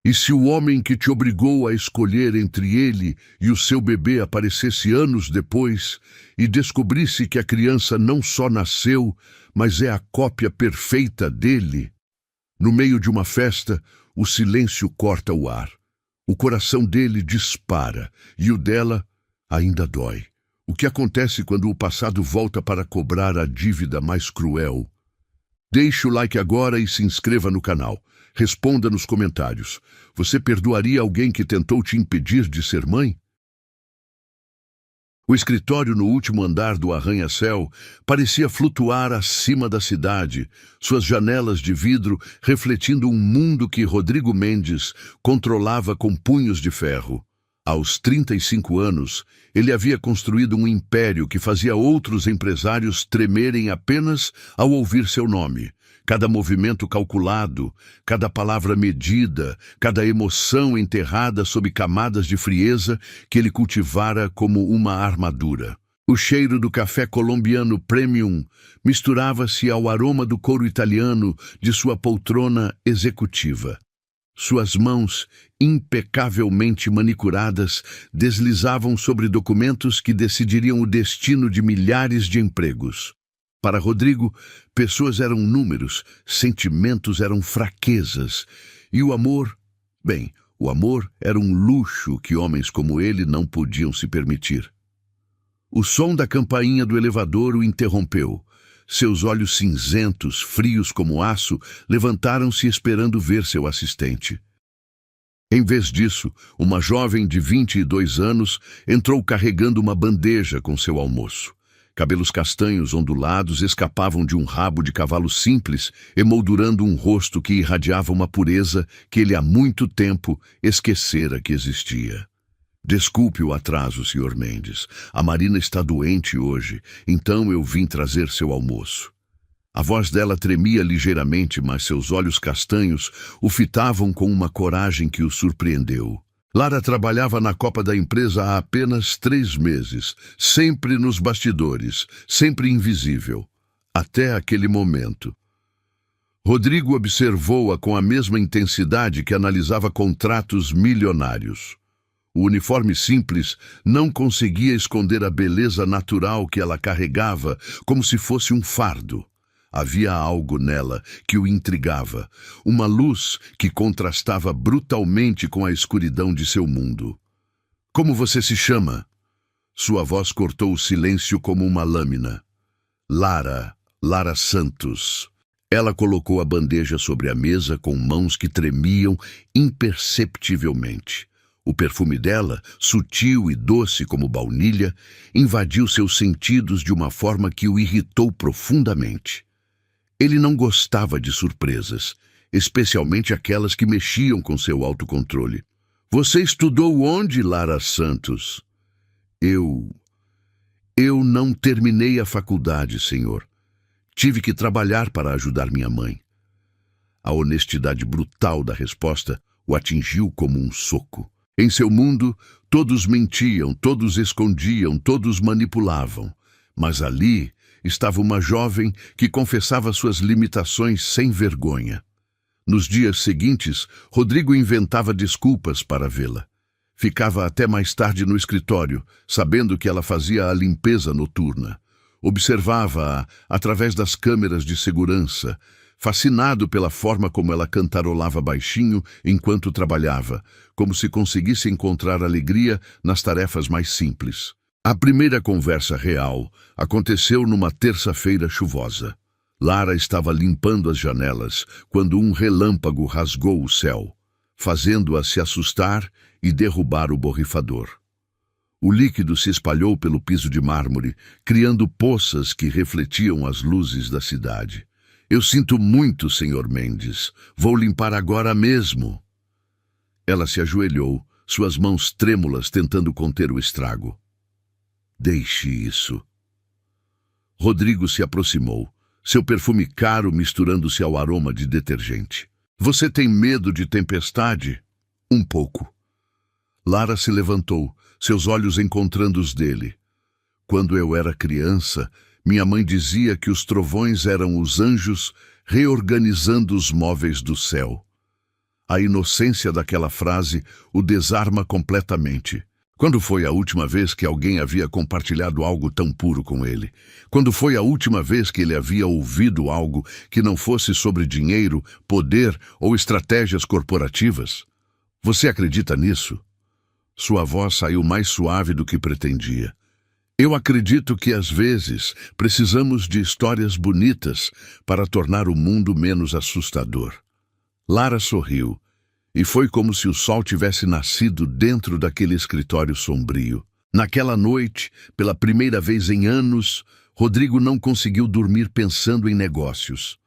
E se o homem que te obrigou a escolher entre ele e o seu bebê aparecesse anos depois e descobrisse que a criança não só nasceu, mas é a cópia perfeita dele? No meio de uma festa, o silêncio corta o ar. O coração dele dispara e o dela ainda dói. O que acontece quando o passado volta para cobrar a dívida mais cruel? Deixe o like agora e se inscreva no canal. Responda nos comentários. Você perdoaria alguém que tentou te impedir de ser mãe? O escritório no último andar do arranha-céu parecia flutuar acima da cidade, suas janelas de vidro refletindo um mundo que Rodrigo Mendes controlava com punhos de ferro. Aos 35 anos, ele havia construído um império que fazia outros empresários tremerem apenas ao ouvir seu nome. Cada movimento calculado, cada palavra medida, cada emoção enterrada sob camadas de frieza que ele cultivara como uma armadura. O cheiro do café colombiano premium misturava-se ao aroma do couro italiano de sua poltrona executiva. Suas mãos, impecavelmente manicuradas, deslizavam sobre documentos que decidiriam o destino de milhares de empregos. Para Rodrigo, pessoas eram números, sentimentos eram fraquezas, e o amor, bem, o amor era um luxo que homens como ele não podiam se permitir. O som da campainha do elevador o interrompeu. Seus olhos cinzentos, frios como aço, levantaram-se esperando ver seu assistente. Em vez disso, uma jovem de 22 anos entrou carregando uma bandeja com seu almoço. Cabelos castanhos ondulados escapavam de um rabo de cavalo simples, emoldurando um rosto que irradiava uma pureza que ele há muito tempo esquecera que existia. Desculpe o atraso, Sr. Mendes. A Marina está doente hoje, então eu vim trazer seu almoço. A voz dela tremia ligeiramente, mas seus olhos castanhos o fitavam com uma coragem que o surpreendeu. Lara trabalhava na copa da empresa há apenas 3 meses, sempre nos bastidores, sempre invisível. Até aquele momento. Rodrigo observou-a com a mesma intensidade que analisava contratos milionários. O uniforme simples não conseguia esconder a beleza natural que ela carregava, como se fosse um fardo. Havia algo nela que o intrigava, uma luz que contrastava brutalmente com a escuridão de seu mundo. Como você se chama? Sua voz cortou o silêncio como uma lâmina. Lara Santos. Ela colocou a bandeja sobre a mesa com mãos que tremiam imperceptivelmente. O perfume dela, sutil e doce como baunilha, invadiu seus sentidos de uma forma que o irritou profundamente. Ele não gostava de surpresas, especialmente aquelas que mexiam com seu autocontrole. Você estudou onde, Lara Santos? Eu não terminei a faculdade, senhor. Tive que trabalhar para ajudar minha mãe. A honestidade brutal da resposta o atingiu como um soco. Em seu mundo, todos mentiam, todos escondiam, todos manipulavam. Mas ali estava uma jovem que confessava suas limitações sem vergonha. Nos dias seguintes, Rodrigo inventava desculpas para vê-la. Ficava até mais tarde no escritório, sabendo que ela fazia a limpeza noturna. Observava-a através das câmeras de segurança, fascinado pela forma como ela cantarolava baixinho enquanto trabalhava, como se conseguisse encontrar alegria nas tarefas mais simples. A primeira conversa real aconteceu numa terça-feira chuvosa. Lara estava limpando as janelas quando um relâmpago rasgou o céu, fazendo-a se assustar e derrubar o borrifador. O líquido se espalhou pelo piso de mármore, criando poças que refletiam as luzes da cidade. Eu sinto muito, Sr. Mendes. Vou limpar agora mesmo. Ela se ajoelhou, suas mãos trêmulas tentando conter o estrago. Deixe isso. Rodrigo se aproximou, seu perfume caro misturando-se ao aroma de detergente. Você tem medo de tempestade? Um pouco. Lara se levantou, seus olhos encontrando os dele. Quando eu era criança, minha mãe dizia que os trovões eram os anjos reorganizando os móveis do céu. A inocência daquela frase o desarma completamente. Quando foi a última vez que alguém havia compartilhado algo tão puro com ele? Quando foi a última vez que ele havia ouvido algo que não fosse sobre dinheiro, poder ou estratégias corporativas? Você acredita nisso? Sua voz saiu mais suave do que pretendia. Eu acredito que às vezes precisamos de histórias bonitas para tornar o mundo menos assustador. Lara sorriu, e foi como se o sol tivesse nascido dentro daquele escritório sombrio. Naquela noite, pela primeira vez em anos, Rodrigo não conseguiu dormir pensando em negócios.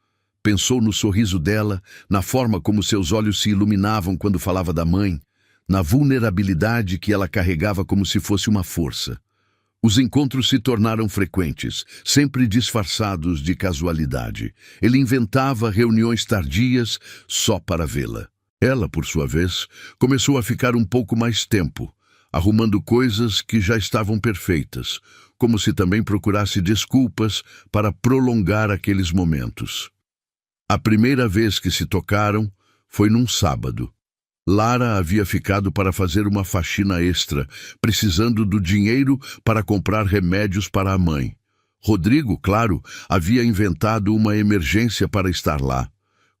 Pensou no sorriso dela, na forma como seus olhos se iluminavam quando falava da mãe, na vulnerabilidade que ela carregava como se fosse uma força. Os encontros se tornaram frequentes, sempre disfarçados de casualidade. Ele inventava reuniões tardias só para vê-la. Ela, por sua vez, começou a ficar um pouco mais tempo, arrumando coisas que já estavam perfeitas, como se também procurasse desculpas para prolongar aqueles momentos. A primeira vez que se tocaram foi num sábado. Lara havia ficado para fazer uma faxina extra, precisando do dinheiro para comprar remédios para a mãe. Rodrigo, claro, havia inventado uma emergência para estar lá.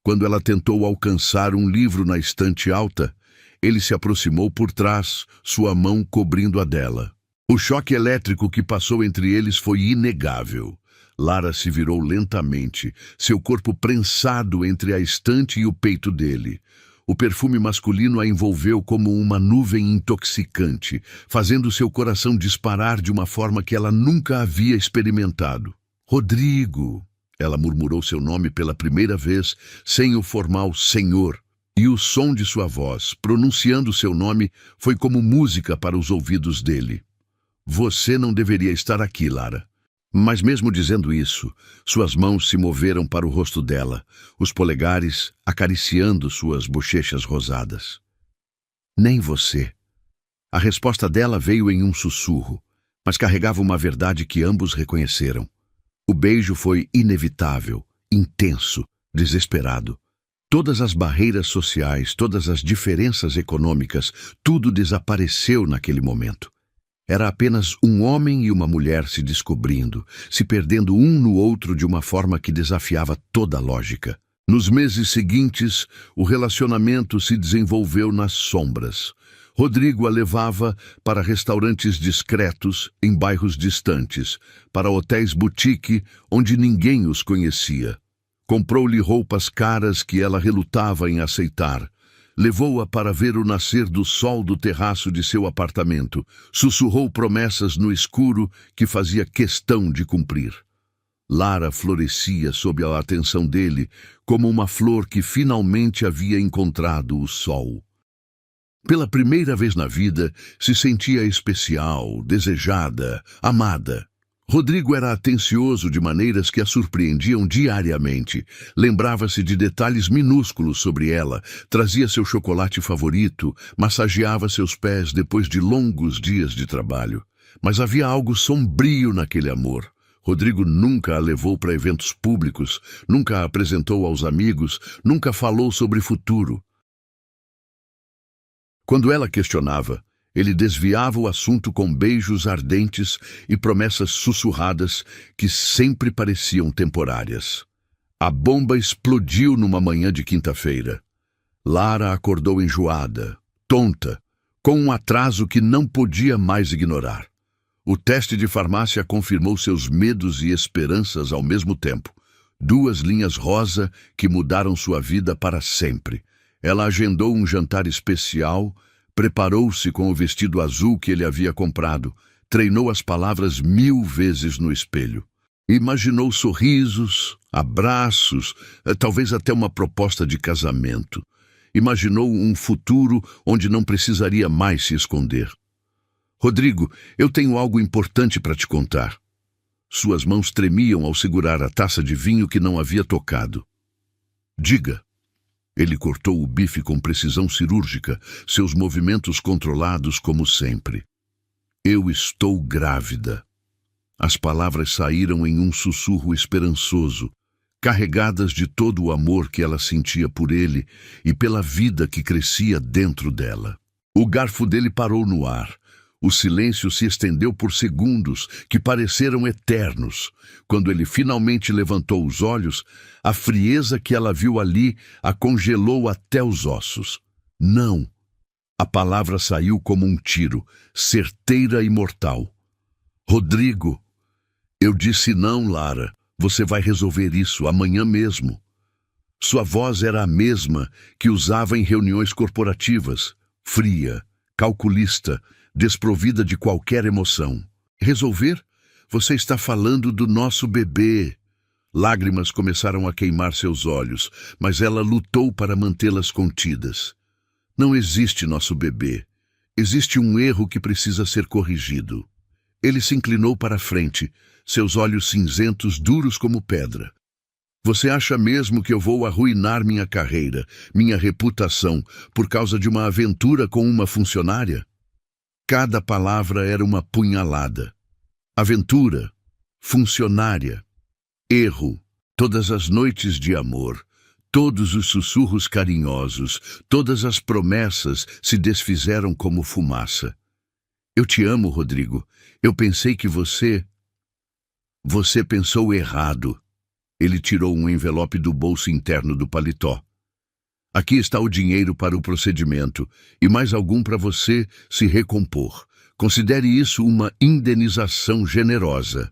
Quando ela tentou alcançar um livro na estante alta, ele se aproximou por trás, sua mão cobrindo a dela. O choque elétrico que passou entre eles foi inegável. Lara se virou lentamente, seu corpo prensado entre a estante e o peito dele. O perfume masculino a envolveu como uma nuvem intoxicante, fazendo seu coração disparar de uma forma que ela nunca havia experimentado. Rodrigo! Ela murmurou seu nome pela primeira vez, sem o formal senhor, e o som de sua voz, pronunciando seu nome, foi como música para os ouvidos dele. Você não deveria estar aqui, Lara. Mas mesmo dizendo isso, suas mãos se moveram para o rosto dela, os polegares acariciando suas bochechas rosadas. Nem você. A resposta dela veio em um sussurro, mas carregava uma verdade que ambos reconheceram. O beijo foi inevitável, intenso, desesperado. Todas as barreiras sociais, todas as diferenças econômicas, tudo desapareceu naquele momento. Era apenas um homem e uma mulher se descobrindo, se perdendo um no outro de uma forma que desafiava toda a lógica. Nos meses seguintes, o relacionamento se desenvolveu nas sombras. Rodrigo a levava para restaurantes discretos em bairros distantes, para hotéis boutique onde ninguém os conhecia. Comprou-lhe roupas caras que ela relutava em aceitar. Levou-a para ver o nascer do sol do terraço de seu apartamento. Sussurrou promessas no escuro que fazia questão de cumprir. Lara florescia sob a atenção dele, como uma flor que finalmente havia encontrado o sol. Pela primeira vez na vida, se sentia especial, desejada, amada. Rodrigo era atencioso de maneiras que a surpreendiam diariamente. Lembrava-se de detalhes minúsculos sobre ela, trazia seu chocolate favorito, massageava seus pés depois de longos dias de trabalho. Mas havia algo sombrio naquele amor. Rodrigo nunca a levou para eventos públicos, nunca a apresentou aos amigos, nunca falou sobre futuro. Quando ela questionava, ele desviava o assunto com beijos ardentes e promessas sussurradas que sempre pareciam temporárias. A bomba explodiu numa manhã de quinta-feira. Lara acordou enjoada, tonta, com um atraso que não podia mais ignorar. O teste de farmácia confirmou seus medos e esperanças ao mesmo tempo. 2 linhas rosa que mudaram sua vida para sempre. Ela agendou um jantar especial, preparou-se com o vestido azul que ele havia comprado, treinou as palavras 1000 vezes no espelho. Imaginou sorrisos, abraços, talvez até uma proposta de casamento. Imaginou um futuro onde não precisaria mais se esconder. Rodrigo, eu tenho algo importante para te contar. Suas mãos tremiam ao segurar a taça de vinho que não havia tocado. Diga. Ele cortou o bife com precisão cirúrgica, seus movimentos controlados como sempre. Eu estou grávida. As palavras saíram em um sussurro esperançoso, carregadas de todo o amor que ela sentia por ele e pela vida que crescia dentro dela. O garfo dele parou no ar. O silêncio se estendeu por segundos que pareceram eternos. Quando ele finalmente levantou os olhos, a frieza que ela viu ali a congelou até os ossos. Não! A palavra saiu como um tiro, certeira e mortal. Rodrigo! Eu disse não, Lara. Você vai resolver isso amanhã mesmo. Sua voz era a mesma que usava em reuniões corporativas, fria, calculista, desprovida de qualquer emoção. Resolver? Você está falando do nosso bebê. Lágrimas começaram a queimar seus olhos, mas ela lutou para mantê-las contidas. Não existe nosso bebê. Existe um erro que precisa ser corrigido. Ele se inclinou para a frente, seus olhos cinzentos duros como pedra. Você acha mesmo que eu vou arruinar minha carreira, minha reputação, por causa de uma aventura com uma funcionária? Cada palavra era uma punhalada. Aventura, funcionária, erro, todas as noites de amor, todos os sussurros carinhosos, todas as promessas se desfizeram como fumaça. Eu te amo, Rodrigo. Eu pensei que você pensou errado. Ele tirou um envelope do bolso interno do paletó. Aqui está o dinheiro para o procedimento e mais algum para você se recompor. Considere isso uma indenização generosa.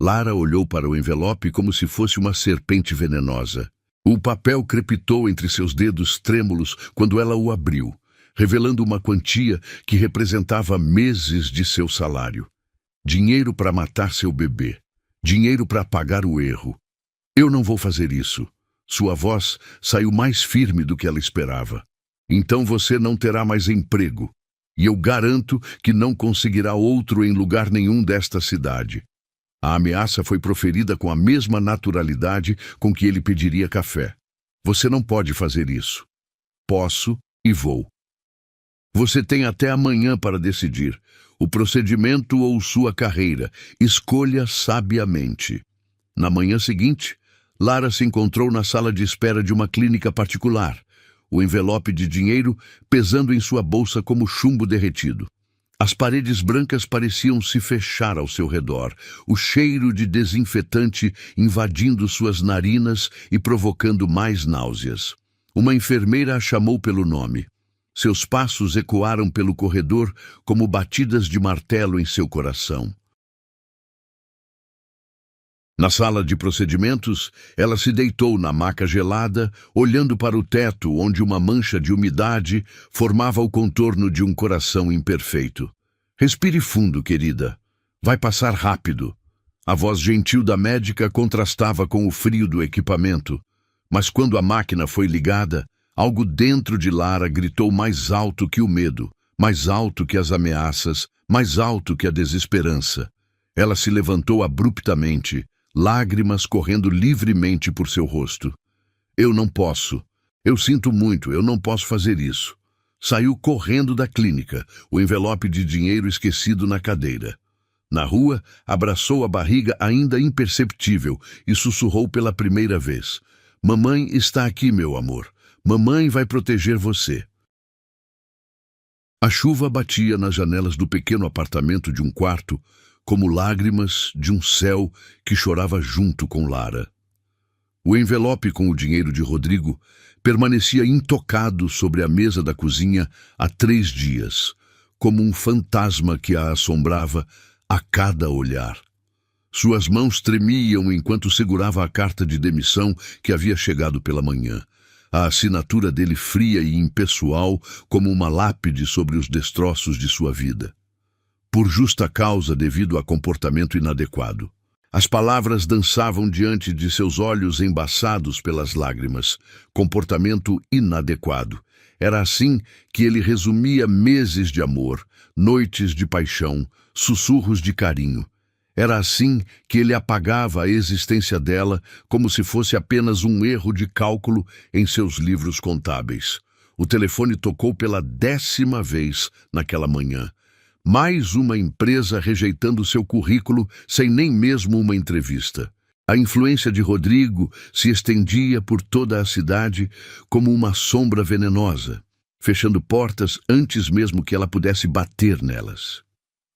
Lara olhou para o envelope como se fosse uma serpente venenosa. O papel crepitou entre seus dedos trêmulos quando ela o abriu, revelando uma quantia que representava meses de seu salário. Dinheiro para matar seu bebê. Dinheiro para pagar o erro. Eu não vou fazer isso. Sua voz saiu mais firme do que ela esperava. Então você não terá mais emprego. E eu garanto que não conseguirá outro em lugar nenhum desta cidade. A ameaça foi proferida com a mesma naturalidade com que ele pediria café. Você não pode fazer isso. Posso e vou. Você tem até amanhã para decidir. O procedimento ou sua carreira. Escolha sabiamente. Na manhã seguinte, Lara se encontrou na sala de espera de uma clínica particular, o envelope de dinheiro pesando em sua bolsa como chumbo derretido. As paredes brancas pareciam se fechar ao seu redor, o cheiro de desinfetante invadindo suas narinas e provocando mais náuseas. Uma enfermeira a chamou pelo nome. Seus passos ecoaram pelo corredor como batidas de martelo em seu coração. Na sala de procedimentos, ela se deitou na maca gelada, olhando para o teto onde uma mancha de umidade formava o contorno de um coração imperfeito. Respire fundo, querida. Vai passar rápido. A voz gentil da médica contrastava com o frio do equipamento, mas quando a máquina foi ligada, algo dentro de Lara gritou mais alto que o medo, mais alto que as ameaças, mais alto que a desesperança. Ela se levantou abruptamente, lágrimas correndo livremente por seu rosto. Eu não posso. Eu sinto muito, eu não posso fazer isso. Saiu correndo da clínica, o envelope de dinheiro esquecido na cadeira. Na rua, abraçou a barriga ainda imperceptível e sussurrou pela primeira vez. Mamãe está aqui, meu amor. Mamãe vai proteger você. A chuva batia nas janelas do pequeno apartamento de um quarto, como lágrimas de um céu que chorava junto com Lara. O envelope com o dinheiro de Rodrigo permanecia intocado sobre a mesa da cozinha há 3 dias, como um fantasma que a assombrava a cada olhar. Suas mãos tremiam enquanto segurava a carta de demissão que havia chegado pela manhã. A assinatura dele fria e impessoal como uma lápide sobre os destroços de sua vida. Por justa causa devido a comportamento inadequado. As palavras dançavam diante de seus olhos embaçados pelas lágrimas. Comportamento inadequado. Era assim que ele resumia meses de amor, noites de paixão, sussurros de carinho. Era assim que ele apagava a existência dela como se fosse apenas um erro de cálculo em seus livros contábeis. O telefone tocou pela 10ª vez naquela manhã. Mais uma empresa rejeitando seu currículo sem nem mesmo uma entrevista. A influência de Rodrigo se estendia por toda a cidade como uma sombra venenosa, fechando portas antes mesmo que ela pudesse bater nelas.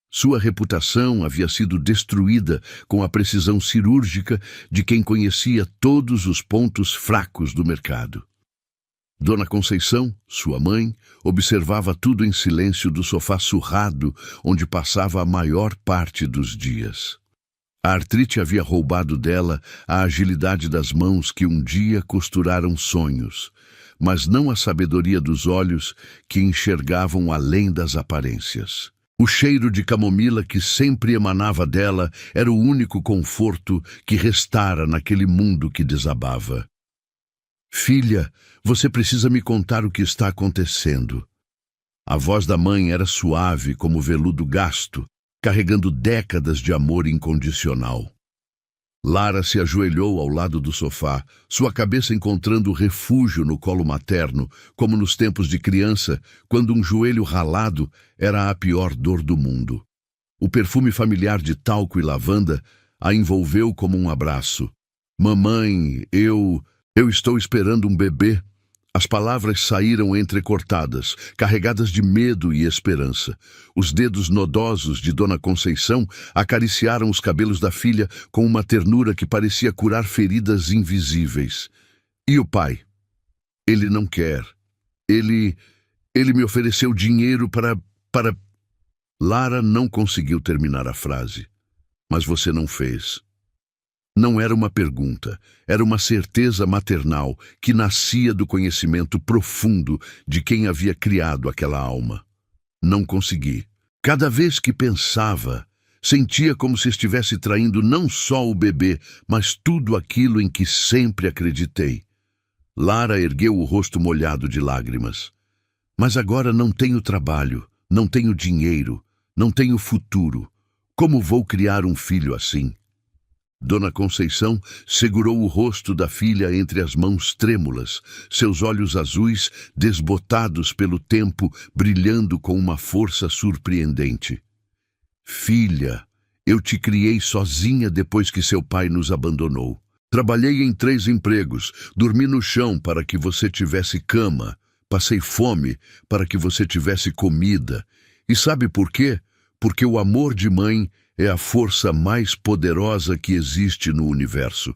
Sua reputação havia sido destruída com a precisão cirúrgica de quem conhecia todos os pontos fracos do mercado. Dona Conceição, sua mãe, observava tudo em silêncio do sofá surrado onde passava a maior parte dos dias. A artrite havia roubado dela a agilidade das mãos que um dia costuraram sonhos, mas não a sabedoria dos olhos que enxergavam além das aparências. O cheiro de camomila que sempre emanava dela era o único conforto que restara naquele mundo que desabava. Filha, você precisa me contar o que está acontecendo. A voz da mãe era suave como veludo gasto, carregando décadas de amor incondicional. Lara se ajoelhou ao lado do sofá, sua cabeça encontrando refúgio no colo materno, como nos tempos de criança, quando um joelho ralado era a pior dor do mundo. O perfume familiar de talco e lavanda a envolveu como um abraço. Mamãe, eu estou esperando um bebê. As palavras saíram entrecortadas, carregadas de medo e esperança. Os dedos nodosos de Dona Conceição acariciaram os cabelos da filha com uma ternura que parecia curar feridas invisíveis. E o pai? Ele não quer. Ele me ofereceu dinheiro para... Lara não conseguiu terminar a frase. Mas você não fez. Não era uma pergunta, era uma certeza maternal que nascia do conhecimento profundo de quem havia criado aquela alma. Não consegui. Cada vez que pensava, sentia como se estivesse traindo não só o bebê, mas tudo aquilo em que sempre acreditei. Lara ergueu o rosto molhado de lágrimas. Mas agora não tenho trabalho, não tenho dinheiro, não tenho futuro. Como vou criar um filho assim? Dona Conceição segurou o rosto da filha entre as mãos trêmulas, seus olhos azuis, desbotados pelo tempo, brilhando com uma força surpreendente. Filha, eu te criei sozinha depois que seu pai nos abandonou. Trabalhei em 3 empregos, dormi no chão para que você tivesse cama, passei fome para que você tivesse comida. E sabe por quê? Porque o amor de mãe é a força mais poderosa que existe no universo.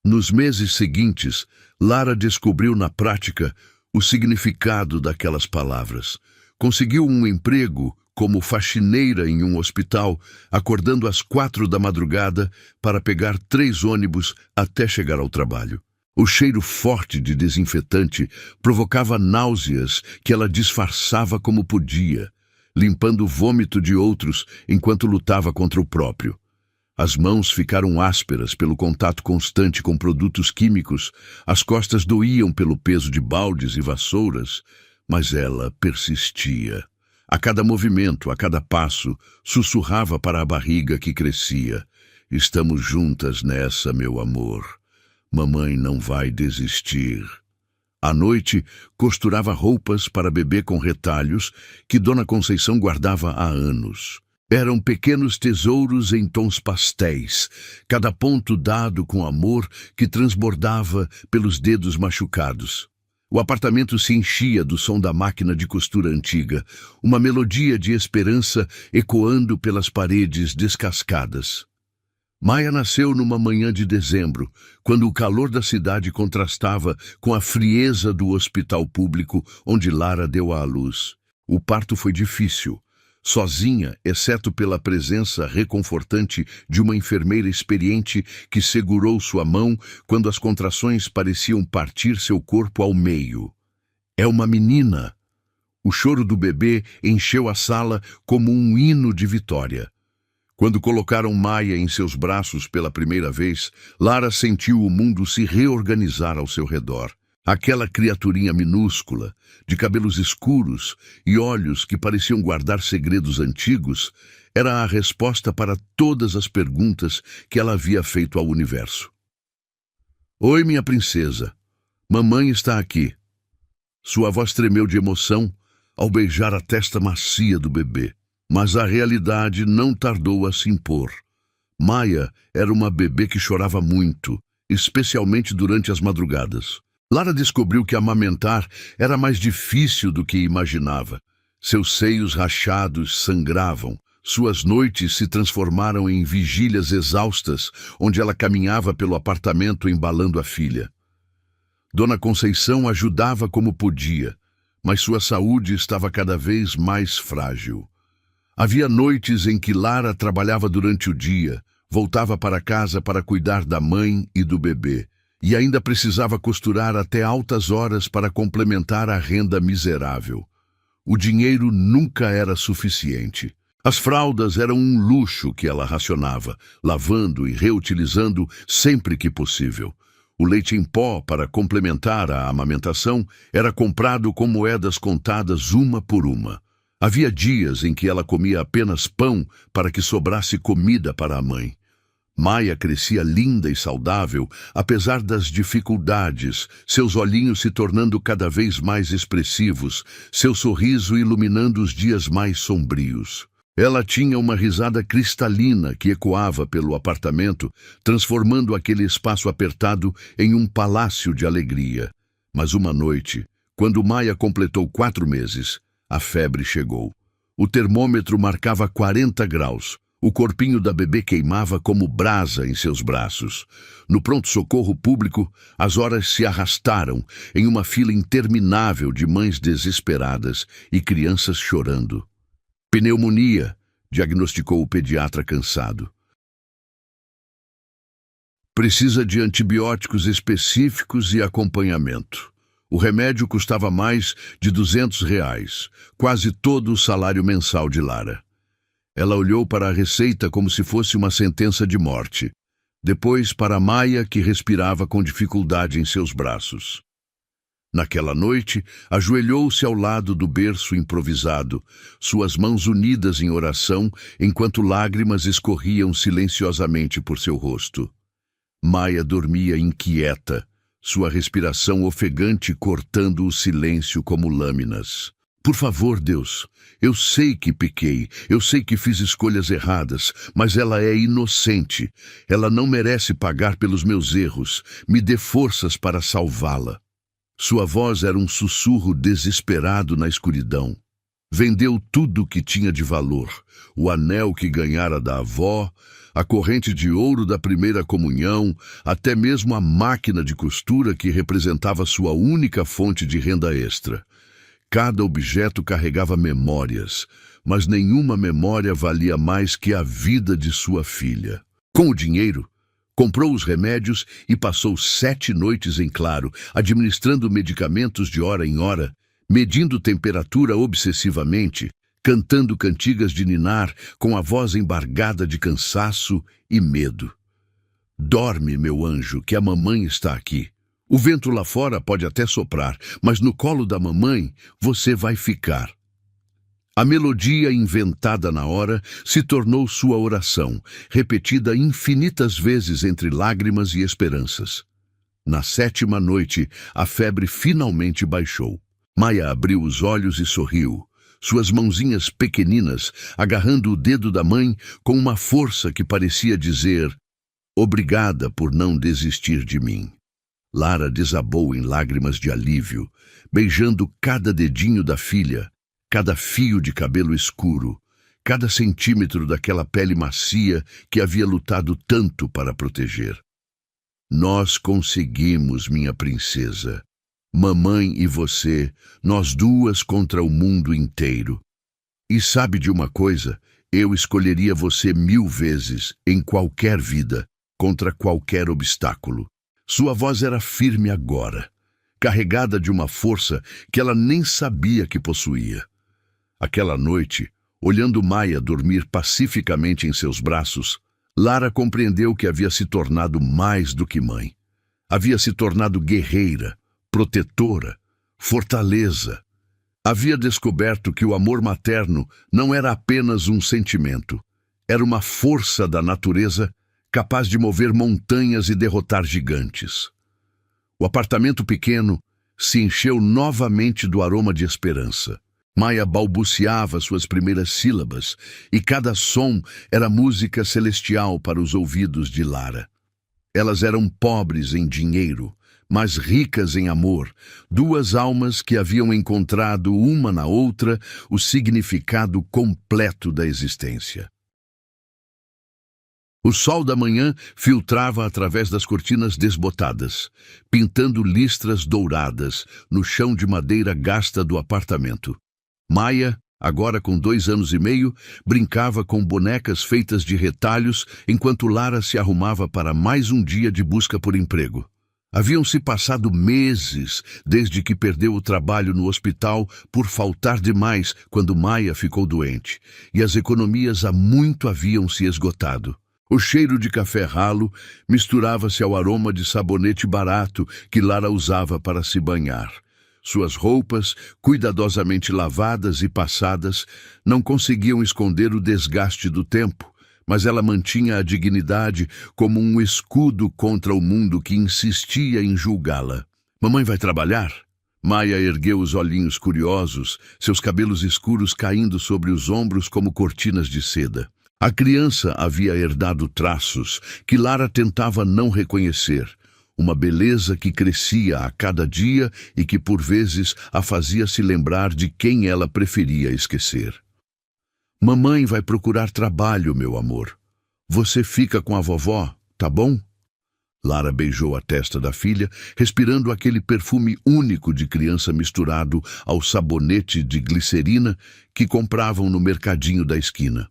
Nos meses seguintes, Lara descobriu na prática o significado daquelas palavras. Conseguiu um emprego como faxineira em um hospital, acordando às 4 da madrugada para pegar 3 ônibus até chegar ao trabalho. O cheiro forte de desinfetante provocava náuseas que ela disfarçava como podia, limpando o vômito de outros enquanto lutava contra o próprio. As mãos ficaram ásperas pelo contato constante com produtos químicos, as costas doíam pelo peso de baldes e vassouras, mas ela persistia. A cada movimento, a cada passo, sussurrava para a barriga que crescia: "Estamos juntas nessa, meu amor. Mamãe não vai desistir." À noite, costurava roupas para bebê com retalhos que Dona Conceição guardava há anos. Eram pequenos tesouros em tons pastéis, cada ponto dado com amor que transbordava pelos dedos machucados. O apartamento se enchia do som da máquina de costura antiga, uma melodia de esperança ecoando pelas paredes descascadas. Maia nasceu numa manhã de dezembro, quando o calor da cidade contrastava com a frieza do hospital público onde Lara deu à luz. O parto foi difícil, sozinha, exceto pela presença reconfortante de uma enfermeira experiente que segurou sua mão quando as contrações pareciam partir seu corpo ao meio. "É uma menina!" O choro do bebê encheu a sala como um hino de vitória. Quando colocaram Maia em seus braços pela primeira vez, Lara sentiu o mundo se reorganizar ao seu redor. Aquela criaturinha minúscula, de cabelos escuros e olhos que pareciam guardar segredos antigos, era a resposta para todas as perguntas que ela havia feito ao universo. "Oi, minha princesa. Mamãe está aqui." Sua voz tremeu de emoção ao beijar a testa macia do bebê. Mas a realidade não tardou a se impor. Maia era uma bebê que chorava muito, especialmente durante as madrugadas. Lara descobriu que amamentar era mais difícil do que imaginava. Seus seios rachados sangravam. Suas noites se transformaram em vigílias exaustas, onde ela caminhava pelo apartamento embalando a filha. Dona Conceição ajudava como podia, mas sua saúde estava cada vez mais frágil. Havia noites em que Lara trabalhava durante o dia, voltava para casa para cuidar da mãe e do bebê, e ainda precisava costurar até altas horas para complementar a renda miserável. O dinheiro nunca era suficiente. As fraldas eram um luxo que ela racionava, lavando e reutilizando sempre que possível. O leite em pó, para complementar a amamentação, era comprado com moedas contadas uma por uma. Havia dias em que ela comia apenas pão para que sobrasse comida para a mãe. Maia crescia linda e saudável, apesar das dificuldades, seus olhinhos se tornando cada vez mais expressivos, seu sorriso iluminando os dias mais sombrios. Ela tinha uma risada cristalina que ecoava pelo apartamento, transformando aquele espaço apertado em um palácio de alegria. Mas uma noite, quando Maia completou 4 meses, a febre chegou. O termômetro marcava 40 graus. O corpinho da bebê queimava como brasa em seus braços. No pronto-socorro público, as horas se arrastaram em uma fila interminável de mães desesperadas e crianças chorando. Pneumonia, diagnosticou o pediatra cansado. Precisa de antibióticos específicos e acompanhamento. O remédio custava mais de R$ 200, quase todo o salário mensal de Lara. Ela olhou para a receita como se fosse uma sentença de morte. Depois para Maia, que respirava com dificuldade em seus braços. Naquela noite, ajoelhou-se ao lado do berço improvisado, suas mãos unidas em oração, enquanto lágrimas escorriam silenciosamente por seu rosto. Maia dormia inquieta, sua respiração ofegante cortando o silêncio como lâminas. Por favor, Deus, eu sei que pequei, eu sei que fiz escolhas erradas, mas ela é inocente. Ela não merece pagar pelos meus erros. Me dê forças para salvá-la. Sua voz era um sussurro desesperado na escuridão. Vendeu tudo o que tinha de valor, o anel que ganhara da avó, a corrente de ouro da primeira comunhão, até mesmo a máquina de costura que representava sua única fonte de renda extra. Cada objeto carregava memórias, mas nenhuma memória valia mais que a vida de sua filha. Com o dinheiro, comprou os remédios e passou 7 noites em claro, administrando medicamentos de hora em hora, medindo temperatura obsessivamente, cantando cantigas de ninar com a voz embargada de cansaço e medo. Dorme, meu anjo, que a mamãe está aqui. O vento lá fora pode até soprar, mas no colo da mamãe você vai ficar. A melodia inventada na hora se tornou sua oração, repetida infinitas vezes entre lágrimas e esperanças. Na 7ª noite, a febre finalmente baixou. Maia abriu os olhos e sorriu, suas mãozinhas pequeninas agarrando o dedo da mãe com uma força que parecia dizer: "Obrigada por não desistir de mim." Lara desabou em lágrimas de alívio, beijando cada dedinho da filha, cada fio de cabelo escuro, cada centímetro daquela pele macia que havia lutado tanto para proteger. Nós conseguimos, minha princesa. Mamãe e você, nós duas contra o mundo inteiro. E sabe de uma coisa? Eu escolheria você 1000 vezes, em qualquer vida, contra qualquer obstáculo. Sua voz era firme agora, carregada de uma força que ela nem sabia que possuía. Aquela noite, olhando Maia dormir pacificamente em seus braços, Lara compreendeu que havia se tornado mais do que mãe. Havia se tornado guerreira, protetora, fortaleza. Havia descoberto que o amor materno não era apenas um sentimento, era uma força da natureza capaz de mover montanhas e derrotar gigantes. O apartamento pequeno se encheu novamente do aroma de esperança. Maia balbuciava suas primeiras sílabas, e cada som era música celestial para os ouvidos de Lara. Elas eram pobres em dinheiro, mas ricas em amor, duas almas que haviam encontrado uma na outra o significado completo da existência. O sol da manhã filtrava através das cortinas desbotadas, pintando listras douradas no chão de madeira gasta do apartamento. Maia, agora com 2 anos e meio, brincava com bonecas feitas de retalhos enquanto Lara se arrumava para mais um dia de busca por emprego. Haviam-se passado meses desde que perdeu o trabalho no hospital por faltar demais quando Maia ficou doente, e as economias há muito haviam se esgotado. O cheiro de café ralo misturava-se ao aroma de sabonete barato que Lara usava para se banhar. Suas roupas, cuidadosamente lavadas e passadas, não conseguiam esconder o desgaste do tempo, mas ela mantinha a dignidade como um escudo contra o mundo que insistia em julgá-la. "Mamãe vai trabalhar?" Maia ergueu os olhinhos curiosos, seus cabelos escuros caindo sobre os ombros como cortinas de seda. A criança havia herdado traços que Lara tentava não reconhecer, uma beleza que crescia a cada dia e que por vezes a fazia se lembrar de quem ela preferia esquecer. "Mamãe vai procurar trabalho, meu amor. Você fica com a vovó, tá bom?" Lara beijou a testa da filha, respirando aquele perfume único de criança misturado ao sabonete de glicerina que compravam no mercadinho da esquina.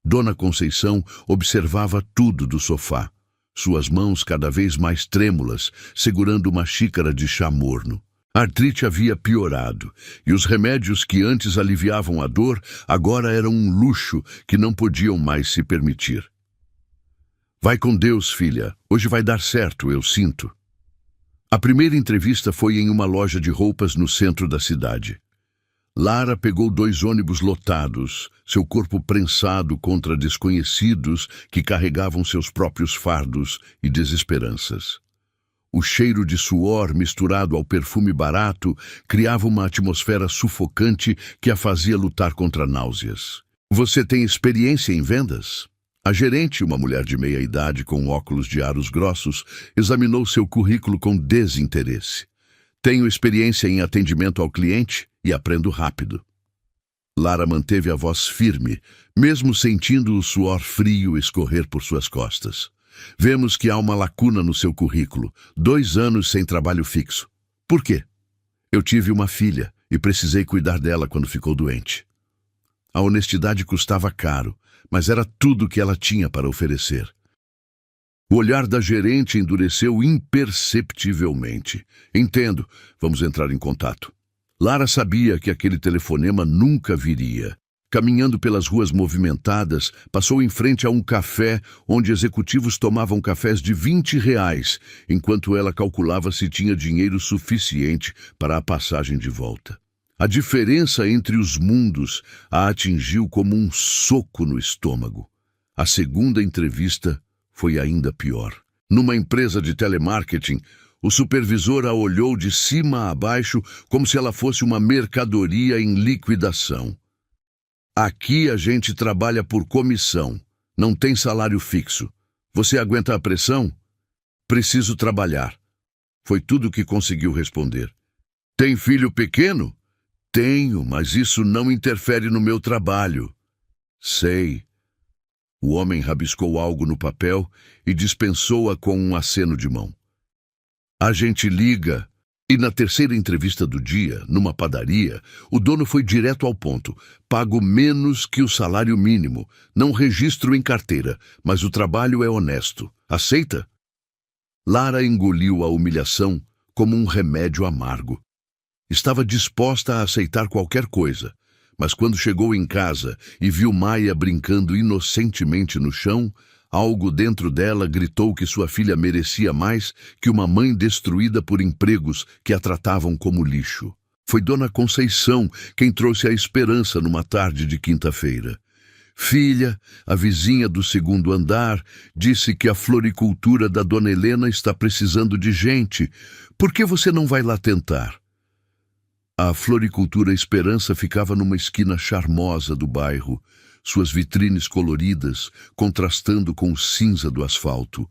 Dona Conceição observava tudo do sofá, suas mãos cada vez mais trêmulas, segurando uma xícara de chá morno. A artrite havia piorado, e os remédios que antes aliviavam a dor agora eram um luxo que não podiam mais se permitir. "Vai com Deus, filha. Hoje vai dar certo, eu sinto." A primeira entrevista foi em uma loja de roupas no centro da cidade. Lara pegou 2 ônibus lotados, seu corpo prensado contra desconhecidos que carregavam seus próprios fardos e desesperanças. O cheiro de suor misturado ao perfume barato criava uma atmosfera sufocante que a fazia lutar contra náuseas. "Você tem experiência em vendas?" A gerente, uma mulher de meia idade com óculos de aros grossos, examinou seu currículo com desinteresse. "Tenho experiência em atendimento ao cliente e aprendo rápido." Lara manteve a voz firme, mesmo sentindo o suor frio escorrer por suas costas. "Vemos que há uma lacuna no seu currículo. 2 anos sem trabalho fixo. Por quê?" "Eu tive uma filha e precisei cuidar dela quando ficou doente." A honestidade custava caro, mas era tudo que ela tinha para oferecer. O olhar da gerente endureceu imperceptivelmente. "Entendo. Vamos entrar em contato." Lara sabia que aquele telefonema nunca viria. Caminhando pelas ruas movimentadas, passou em frente a um café onde executivos tomavam cafés de R$ 20, enquanto ela calculava se tinha dinheiro suficiente para a passagem de volta. A diferença entre os mundos a atingiu como um soco no estômago. A segunda entrevista foi ainda pior. Numa empresa de telemarketing, o supervisor a olhou de cima a baixo como se ela fosse uma mercadoria em liquidação. "Aqui a gente trabalha por comissão, não tem salário fixo. Você aguenta a pressão?" "Preciso trabalhar." Foi tudo o que conseguiu responder. "Tem filho pequeno?" "Tenho, mas isso não interfere no meu trabalho." "Sei." O homem rabiscou algo no papel e dispensou-a com um aceno de mão. "A gente liga." E na terceira entrevista do dia, numa padaria, o dono foi direto ao ponto. "Pago menos que o salário mínimo. Não registro em carteira, mas o trabalho é honesto. Aceita?" Lara engoliu a humilhação como um remédio amargo. Estava disposta a aceitar qualquer coisa, mas quando chegou em casa e viu Maia brincando inocentemente no chão, algo dentro dela gritou que sua filha merecia mais que uma mãe destruída por empregos que a tratavam como lixo. Foi Dona Conceição quem trouxe a esperança numa tarde de quinta-feira. "Filha, a vizinha do 2º andar, disse que a floricultura da Dona Helena está precisando de gente. Por que você não vai lá tentar?" A floricultura Esperança ficava numa esquina charmosa do bairro, suas vitrines coloridas contrastando com o cinza do asfalto.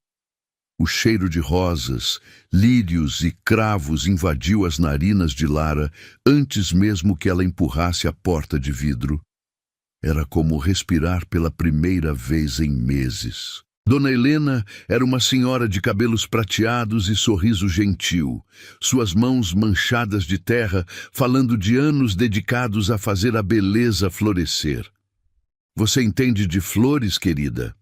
O cheiro de rosas, lírios e cravos invadiu as narinas de Lara antes mesmo que ela empurrasse a porta de vidro. Era como respirar pela primeira vez em meses. Dona Helena era uma senhora de cabelos prateados e sorriso gentil, suas mãos manchadas de terra, falando de anos dedicados a fazer a beleza florescer. Você entende de flores, querida?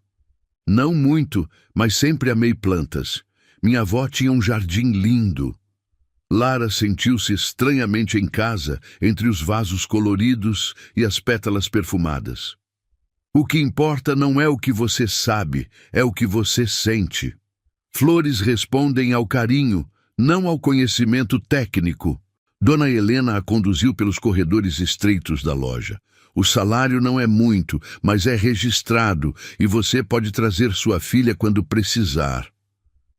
Não muito, mas sempre amei plantas. Minha avó tinha um jardim lindo. Lara sentiu-se estranhamente em casa, entre os vasos coloridos e as pétalas perfumadas. O que importa não é o que você sabe, é o que você sente. Flores respondem ao carinho, não ao conhecimento técnico. Dona Helena a conduziu pelos corredores estreitos da loja. O salário não é muito, mas é registrado e você pode trazer sua filha quando precisar.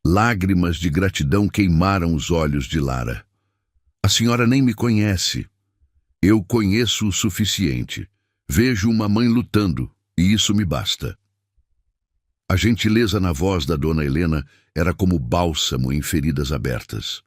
Lágrimas de gratidão queimaram os olhos de Lara. A senhora nem me conhece. Eu conheço o suficiente. Vejo uma mãe lutando, e isso me basta. A gentileza na voz da Dona Helena era como bálsamo em feridas abertas.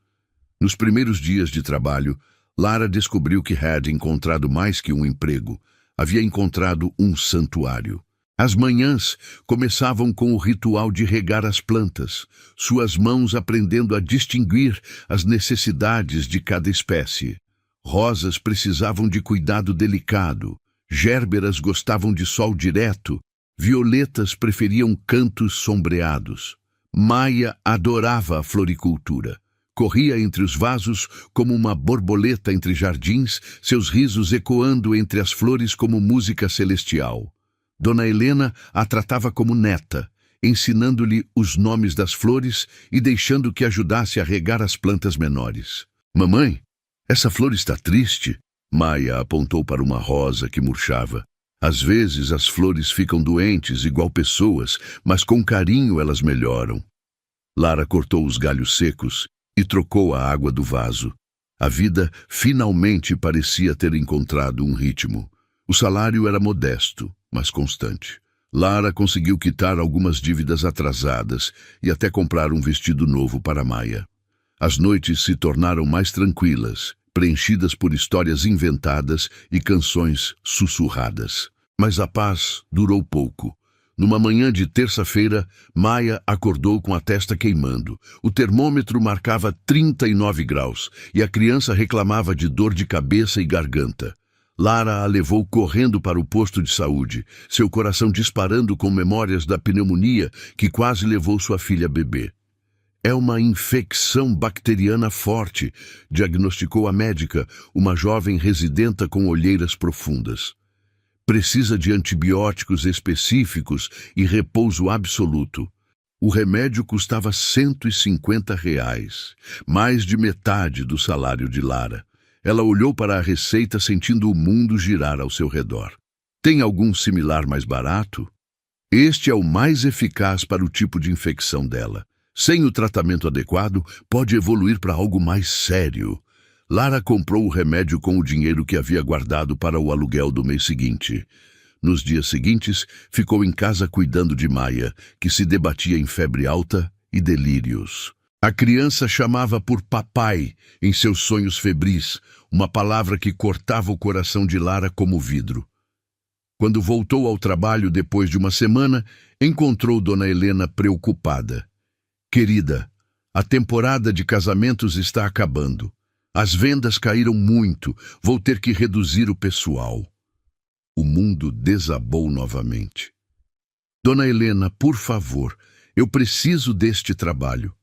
Nos primeiros dias de trabalho, Lara descobriu que had encontrado mais que um emprego. Havia encontrado um santuário. As manhãs começavam com o ritual de regar as plantas, suas mãos aprendendo a distinguir as necessidades de cada espécie. Rosas precisavam de cuidado delicado, gérberas gostavam de sol direto, violetas preferiam cantos sombreados. Maia adorava a floricultura. Corria entre os vasos como uma borboleta entre jardins, seus risos ecoando entre as flores como música celestial. Dona Helena a tratava como neta, ensinando-lhe os nomes das flores e deixando que ajudasse a regar as plantas menores. Mamãe, essa flor está triste? Maia apontou para uma rosa que murchava. Às vezes as flores ficam doentes igual pessoas, mas com carinho elas melhoram. Lara cortou os galhos secos e trocou a água do vaso. A vida finalmente parecia ter encontrado um ritmo. O salário era modesto, mas constante. Lara conseguiu quitar algumas dívidas atrasadas e até comprar um vestido novo para Maia. As noites se tornaram mais tranquilas, preenchidas por histórias inventadas e canções sussurradas. Mas a paz durou pouco. Numa manhã de terça-feira, Maia acordou com a testa queimando. O termômetro marcava 39 graus e a criança reclamava de dor de cabeça e garganta. Lara a levou correndo para o posto de saúde, seu coração disparando com memórias da pneumonia que quase levou sua filha a bebê. É uma infecção bacteriana forte, diagnosticou a médica, uma jovem residenta com olheiras profundas. Precisa de antibióticos específicos e repouso absoluto. O remédio custava R$150, mais de metade do salário de Lara. Ela olhou para a receita sentindo o mundo girar ao seu redor. Tem algum similar mais barato? Este é o mais eficaz para o tipo de infecção dela. Sem o tratamento adequado, pode evoluir para algo mais sério. Lara comprou o remédio com o dinheiro que havia guardado para o aluguel do mês seguinte. Nos dias seguintes, ficou em casa cuidando de Maia, que se debatia em febre alta e delírios. A criança chamava por papai em seus sonhos febris, uma palavra que cortava o coração de Lara como vidro. Quando voltou ao trabalho depois de uma semana, encontrou Dona Helena preocupada. Querida, a temporada de casamentos está acabando. As vendas caíram muito, vou ter que reduzir o pessoal. O mundo desabou novamente. Dona Helena, por favor, eu preciso deste trabalho.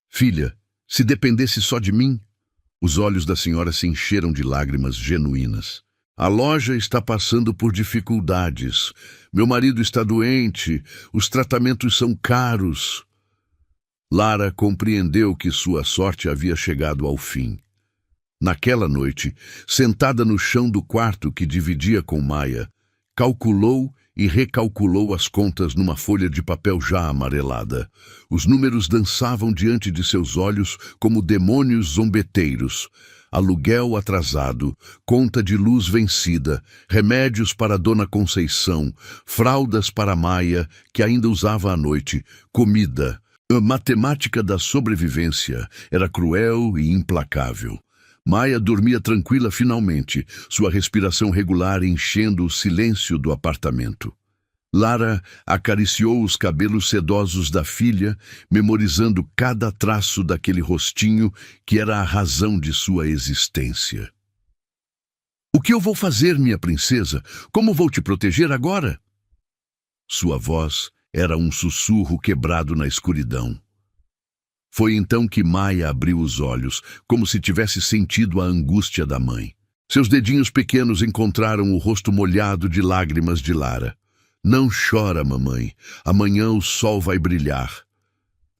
Filha, se dependesse só de mim... Os olhos da senhora se encheram de lágrimas genuínas. A loja está passando por dificuldades. Meu marido está doente, os tratamentos são caros. Lara compreendeu que sua sorte havia chegado ao fim. Naquela noite, sentada no chão do quarto que dividia com Maia, calculou e recalculou as contas numa folha de papel já amarelada. Os números dançavam diante de seus olhos como demônios zombeteiros. aluguel atrasado, conta de luz vencida, remédios para Dona Conceição, fraldas para Maia, que ainda usava à noite, comida. A matemática da sobrevivência era cruel e implacável. Maia dormia tranquila finalmente, sua respiração regular enchendo o silêncio do apartamento. Lara acariciou os cabelos sedosos da filha, memorizando cada traço daquele rostinho que era a razão de sua existência. "O que eu vou fazer, minha princesa? Como vou te proteger agora?" Sua voz era um sussurro quebrado na escuridão. Foi então que Maia abriu os olhos, como se tivesse sentido a angústia da mãe. Seus dedinhos pequenos encontraram o rosto molhado de lágrimas de Lara. "Não chora, mamãe. Amanhã o sol vai brilhar."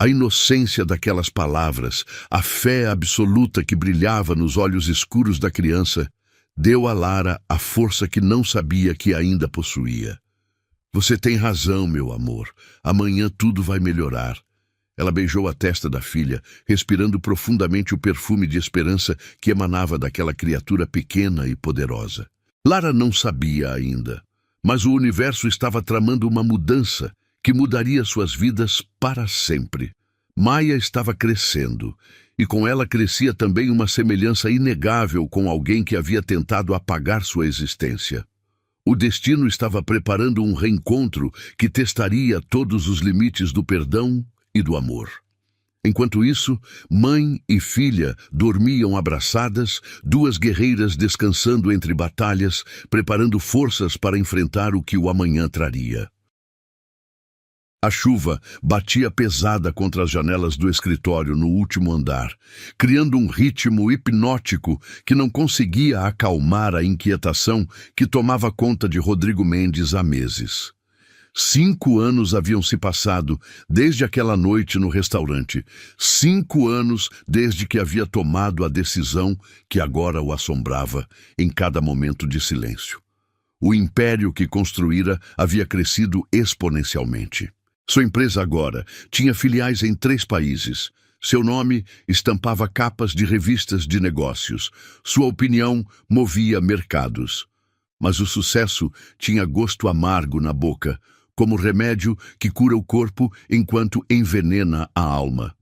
A inocência daquelas palavras, a fé absoluta que brilhava nos olhos escuros da criança, deu a Lara a força que não sabia que ainda possuía. "Você tem razão, meu amor. Amanhã tudo vai melhorar." Ela beijou a testa da filha, respirando profundamente o perfume de esperança que emanava daquela criatura pequena e poderosa. Lara não sabia ainda, mas o universo estava tramando uma mudança que mudaria suas vidas para sempre. Maia estava crescendo, e com ela crescia também uma semelhança inegável com alguém que havia tentado apagar sua existência. O destino estava preparando um reencontro que testaria todos os limites do perdão e do amor. Enquanto isso, mãe e filha dormiam abraçadas, duas guerreiras descansando entre batalhas, preparando forças para enfrentar o que o amanhã traria. A chuva batia pesada contra as janelas do escritório no último andar, criando um ritmo hipnótico que não conseguia acalmar a inquietação que tomava conta de Rodrigo Mendes há meses. 5 anos haviam se passado desde aquela noite no restaurante. 5 anos desde que havia tomado a decisão que agora o assombrava em cada momento de silêncio. O império que construíra havia crescido exponencialmente. Sua empresa agora tinha filiais em 3 países. Seu nome estampava capas de revistas de negócios. Sua opinião movia mercados. Mas o sucesso tinha gosto amargo na boca, como remédio que cura o corpo enquanto envenena a alma.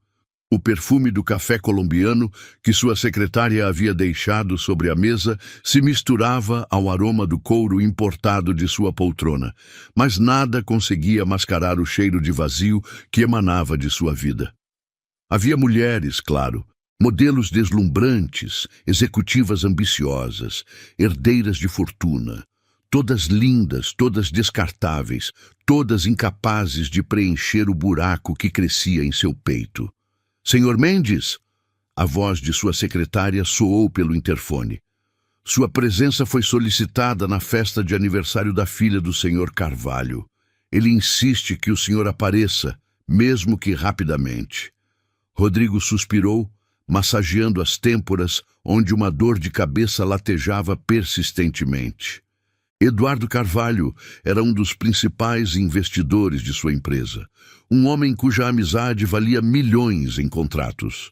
O perfume do café colombiano que sua secretária havia deixado sobre a mesa se misturava ao aroma do couro importado de sua poltrona, mas nada conseguia mascarar o cheiro de vazio que emanava de sua vida. Havia mulheres, claro, modelos deslumbrantes, executivas ambiciosas, herdeiras de fortuna, todas lindas, todas descartáveis, todas incapazes de preencher o buraco que crescia em seu peito. "Senhor Mendes?" A voz de sua secretária soou pelo interfone. Sua presença foi solicitada na festa de aniversário da filha do senhor Carvalho. Ele insiste que o senhor apareça, mesmo que rapidamente. Rodrigo suspirou, massageando as têmporas, onde uma dor de cabeça latejava persistentemente. Eduardo Carvalho era um dos principais investidores de sua empresa, um homem cuja amizade valia milhões em contratos.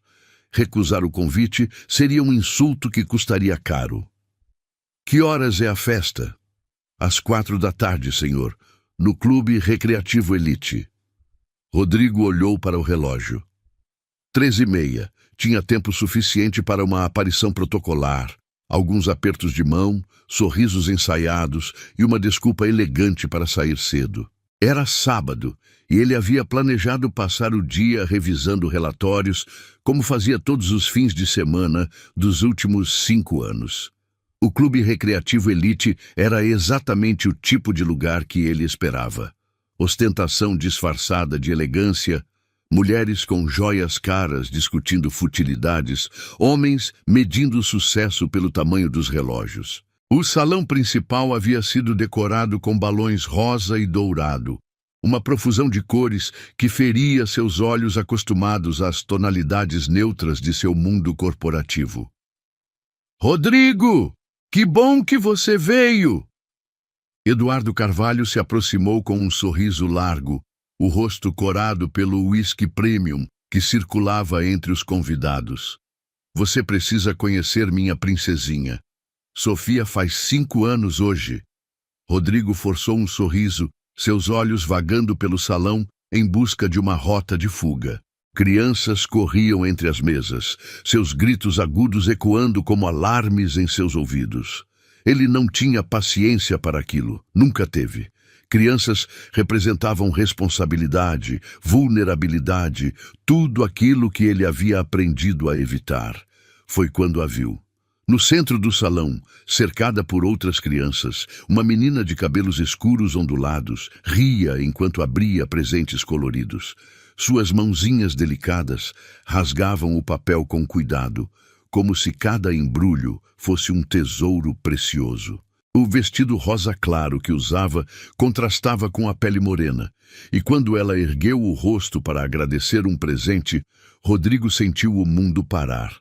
Recusar o convite seria um insulto que custaria caro. "Que horas é a festa?" "Às 4 da tarde, senhor, no Clube Recreativo Elite." Rodrigo olhou para o relógio. 13h30. Tinha tempo suficiente para uma aparição protocolar, alguns apertos de mão, sorrisos ensaiados e uma desculpa elegante para sair cedo. Era sábado e ele havia planejado passar o dia revisando relatórios, como fazia todos os fins de semana dos últimos 5 anos. O Clube Recreativo Elite era exatamente o tipo de lugar que ele esperava. Ostentação disfarçada de elegância, mulheres com joias caras discutindo futilidades, homens medindo o sucesso pelo tamanho dos relógios. O salão principal havia sido decorado com balões rosa e dourado, uma profusão de cores que feria seus olhos acostumados às tonalidades neutras de seu mundo corporativo. "Rodrigo, que bom que você veio!" Eduardo Carvalho se aproximou com um sorriso largo, o rosto corado pelo whisky premium que circulava entre os convidados. Você precisa conhecer minha princesinha. Sofia faz 5 anos hoje. Rodrigo forçou um sorriso, seus olhos vagando pelo salão em busca de uma rota de fuga. Crianças corriam entre as mesas, seus gritos agudos ecoando como alarmes em seus ouvidos. Ele não tinha paciência para aquilo, nunca teve. Crianças representavam responsabilidade, vulnerabilidade, tudo aquilo que ele havia aprendido a evitar. Foi quando a viu. No centro do salão, cercada por outras crianças, uma menina de cabelos escuros ondulados ria enquanto abria presentes coloridos. Suas mãozinhas delicadas rasgavam o papel com cuidado, como se cada embrulho fosse um tesouro precioso. O vestido rosa claro que usava contrastava com a pele morena, e quando ela ergueu o rosto para agradecer um presente, Rodrigo sentiu o mundo parar.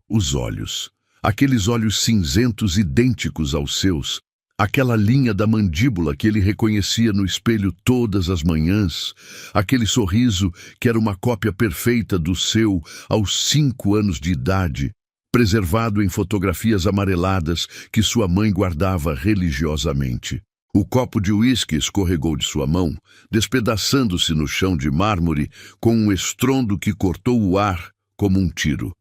Os olhos. Aqueles olhos cinzentos idênticos aos seus, aquela linha da mandíbula que ele reconhecia no espelho todas as manhãs, aquele sorriso que era uma cópia perfeita do seu aos 5 anos de idade, preservado em fotografias amareladas que sua mãe guardava religiosamente. O copo de uísque escorregou de sua mão, despedaçando-se no chão de mármore com um estrondo que cortou o ar como um tiro.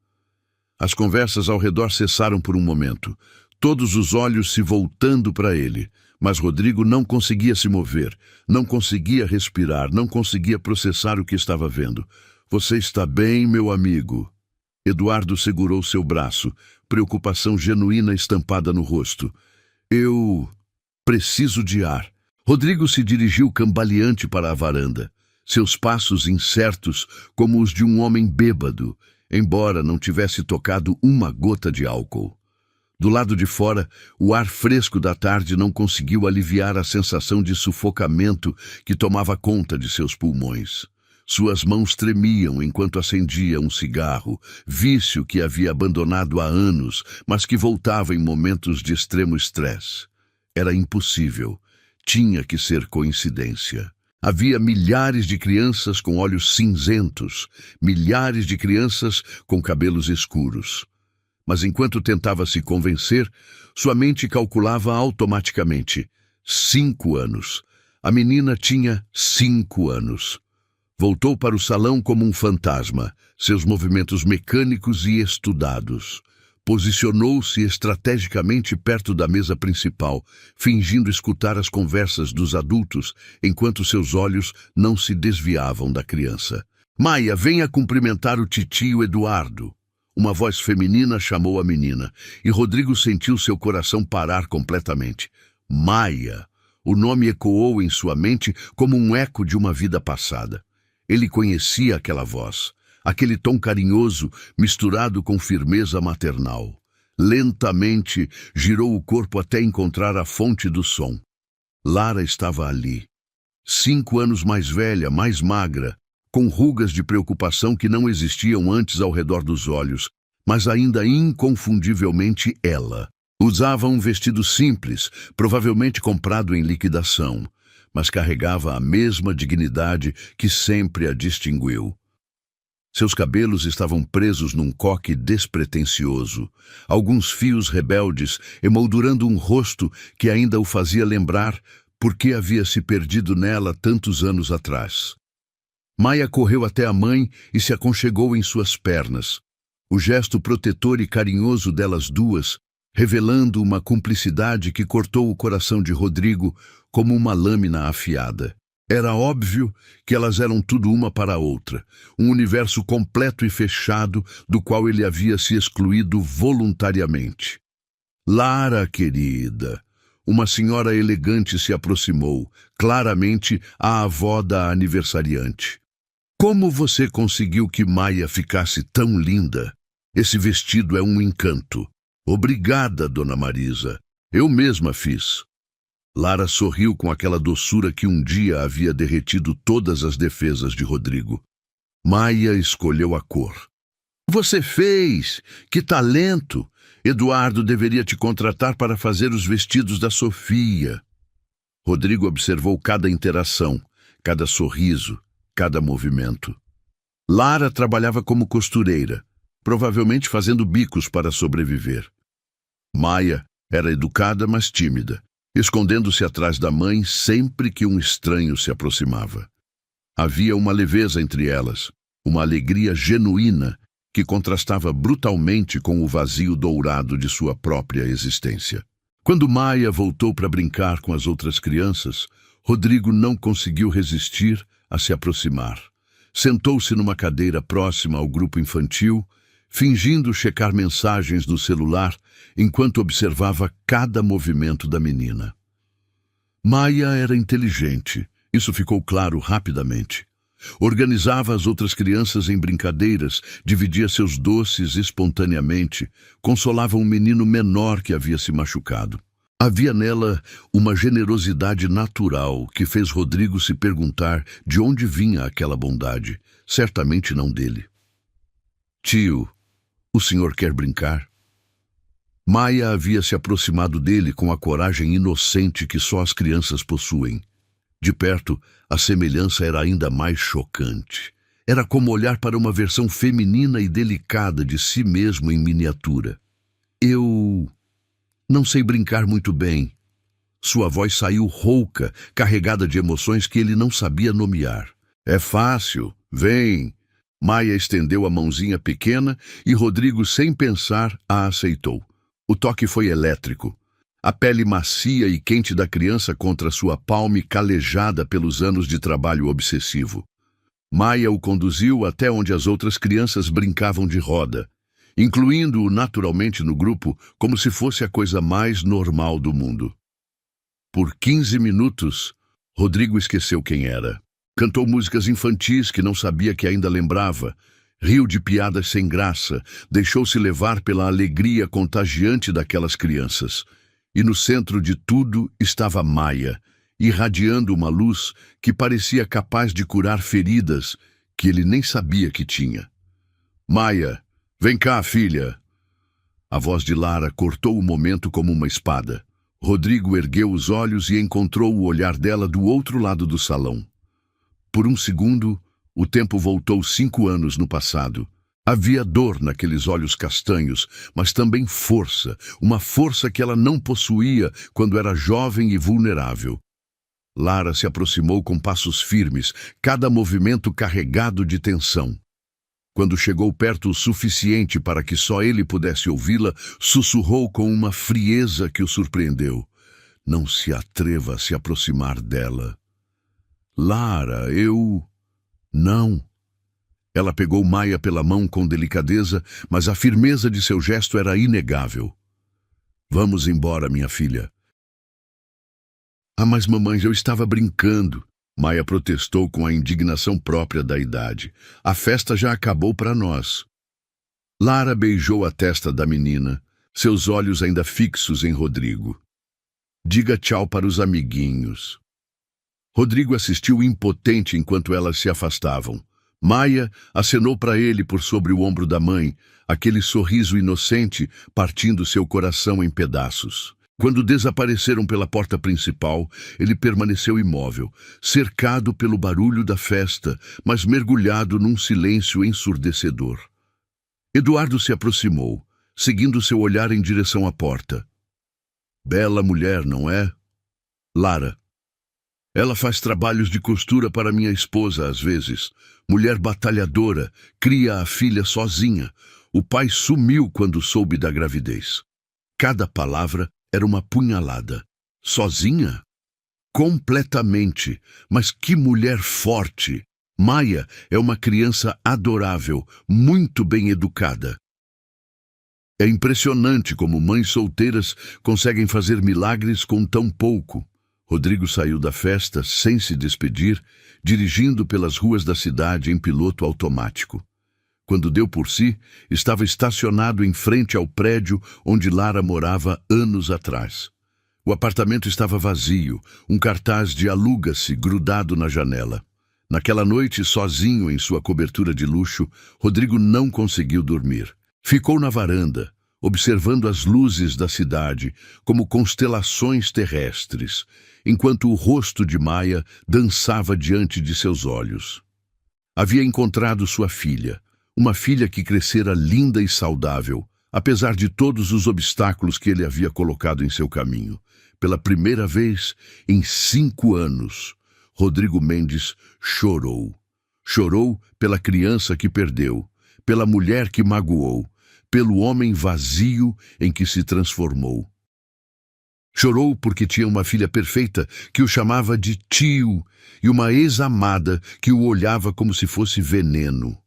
As conversas ao redor cessaram por um momento, todos os olhos se voltando para ele, mas Rodrigo não conseguia se mover, não conseguia respirar, não conseguia processar o que estava vendo. Você está bem, meu amigo? Eduardo segurou seu braço, preocupação genuína estampada no rosto. Eu preciso de ar. Rodrigo se dirigiu cambaleante para a varanda, seus passos incertos como os de um homem bêbado, embora não tivesse tocado uma gota de álcool. Do lado de fora, o ar fresco da tarde não conseguiu aliviar a sensação de sufocamento que tomava conta de seus pulmões. Suas mãos tremiam enquanto acendia um cigarro, vício que havia abandonado há anos, mas que voltava em momentos de extremo estresse. Era impossível. Tinha que ser coincidência. Havia milhares de crianças com olhos cinzentos, milhares de crianças com cabelos escuros. Mas enquanto tentava se convencer, sua mente calculava automaticamente. 5 anos. A menina tinha 5 anos. Voltou para o salão como um fantasma, seus movimentos mecânicos e estudados. Posicionou-se estrategicamente perto da mesa principal, fingindo escutar as conversas dos adultos, enquanto seus olhos não se desviavam da criança. Maia, venha cumprimentar o titio Eduardo. Uma voz feminina chamou a menina, e Rodrigo sentiu seu coração parar completamente. Maia! O nome ecoou em sua mente como um eco de uma vida passada. Ele conhecia aquela voz. Aquele tom carinhoso misturado com firmeza maternal. Lentamente girou o corpo até encontrar a fonte do som. Lara estava ali. 5 anos mais velha, mais magra, com rugas de preocupação que não existiam antes ao redor dos olhos, mas ainda inconfundivelmente ela. Usava um vestido simples, provavelmente comprado em liquidação, mas carregava a mesma dignidade que sempre a distinguiu. Seus cabelos estavam presos num coque despretensioso, alguns fios rebeldes emoldurando um rosto que ainda o fazia lembrar por que havia se perdido nela tantos anos atrás. Maia correu até a mãe e se aconchegou em suas pernas, o gesto protetor e carinhoso delas duas, revelando uma cumplicidade que cortou o coração de Rodrigo como uma lâmina afiada. Era óbvio que elas eram tudo uma para a outra, um universo completo e fechado do qual ele havia se excluído voluntariamente. Lara, querida, uma senhora elegante se aproximou, claramente a avó da aniversariante. Como você conseguiu que Maia ficasse tão linda? Esse vestido é um encanto. Obrigada, dona Marisa. Eu mesma fiz. Lara sorriu com aquela doçura que um dia havia derretido todas as defesas de Rodrigo. Maia escolheu a cor. Você fez! Que talento! Eduardo deveria te contratar para fazer os vestidos da Sofia. Rodrigo observou cada interação, cada sorriso, cada movimento. Lara trabalhava como costureira, provavelmente fazendo bicos para sobreviver. Maia era educada, mas tímida, escondendo-se atrás da mãe sempre que um estranho se aproximava. Havia uma leveza entre elas, uma alegria genuína que contrastava brutalmente com o vazio dourado de sua própria existência. Quando Maia voltou para brincar com as outras crianças, Rodrigo não conseguiu resistir a se aproximar. Sentou-se numa cadeira próxima ao grupo infantil, fingindo checar mensagens no celular enquanto observava cada movimento da menina. Maia era inteligente, isso ficou claro rapidamente. Organizava as outras crianças em brincadeiras, dividia seus doces espontaneamente, consolava um menino menor que havia se machucado. Havia nela uma generosidade natural que fez Rodrigo se perguntar de onde vinha aquela bondade, certamente não dele. Tio, o senhor quer brincar? Maia havia se aproximado dele com a coragem inocente que só as crianças possuem. De perto, a semelhança era ainda mais chocante. Era como olhar para uma versão feminina e delicada de si mesmo em miniatura. Eu não sei brincar muito bem. Sua voz saiu rouca, carregada de emoções que ele não sabia nomear. É fácil, vem. Maia estendeu a mãozinha pequena e Rodrigo, sem pensar, a aceitou. O toque foi elétrico. A pele macia e quente da criança contra sua palme calejada pelos anos de trabalho obsessivo. Maia o conduziu até onde as outras crianças brincavam de roda, incluindo-o naturalmente no grupo como se fosse a coisa mais normal do mundo. Por 15 minutos, Rodrigo esqueceu quem era. Cantou músicas infantis que não sabia que ainda lembrava, riu de piadas sem graça, deixou-se levar pela alegria contagiante daquelas crianças. E no centro de tudo estava Maia, irradiando uma luz que parecia capaz de curar feridas que ele nem sabia que tinha. Maia, vem cá, filha. A voz de Lara cortou o momento como uma espada. Rodrigo ergueu os olhos e encontrou o olhar dela do outro lado do salão. Por um segundo, o tempo voltou 5 anos no passado. Havia dor naqueles olhos castanhos, mas também força, uma força que ela não possuía quando era jovem e vulnerável. Lara se aproximou com passos firmes, cada movimento carregado de tensão. Quando chegou perto o suficiente para que só ele pudesse ouvi-la, sussurrou com uma frieza que o surpreendeu. Não se atreva a se aproximar dela. Lara, eu... Não. Ela pegou Maia pela mão com delicadeza, mas a firmeza de seu gesto era inegável. Vamos embora, minha filha. Ah, mas mamãe, eu estava brincando. Maia protestou com a indignação própria da idade. A festa já acabou para nós. Lara beijou a testa da menina, seus olhos ainda fixos em Rodrigo. Diga tchau para os amiguinhos. Rodrigo assistiu impotente enquanto elas se afastavam. Maia acenou para ele por sobre o ombro da mãe, aquele sorriso inocente partindo seu coração em pedaços. Quando desapareceram pela porta principal, ele permaneceu imóvel, cercado pelo barulho da festa, mas mergulhado num silêncio ensurdecedor. Eduardo se aproximou, seguindo seu olhar em direção à porta. Bela mulher, não é? Lara. Ela faz trabalhos de costura para minha esposa às vezes. Mulher batalhadora, cria a filha sozinha. O pai sumiu quando soube da gravidez. Cada palavra era uma punhalada. Sozinha? Completamente. Mas que mulher forte! Maia é uma criança adorável, muito bem educada. É impressionante como mães solteiras conseguem fazer milagres com tão pouco. Rodrigo saiu da festa sem se despedir, dirigindo pelas ruas da cidade em piloto automático. Quando deu por si, estava estacionado em frente ao prédio onde Lara morava anos atrás. O apartamento estava vazio, um cartaz de aluga-se grudado na janela. Naquela noite, sozinho em sua cobertura de luxo, Rodrigo não conseguiu dormir. Ficou na varanda, observando as luzes da cidade como constelações terrestres, enquanto o rosto de Maia dançava diante de seus olhos. Havia encontrado sua filha, Uma filha que crescera linda e saudável, apesar de todos os obstáculos que ele havia colocado em seu caminho. Pela primeira vez em 5 anos, Rodrigo Mendes chorou. Chorou pela criança que perdeu, pela mulher que magoou, pelo homem vazio em que se transformou. Chorou porque tinha uma filha perfeita que o chamava de tio e uma ex-amada que o olhava como se fosse veneno.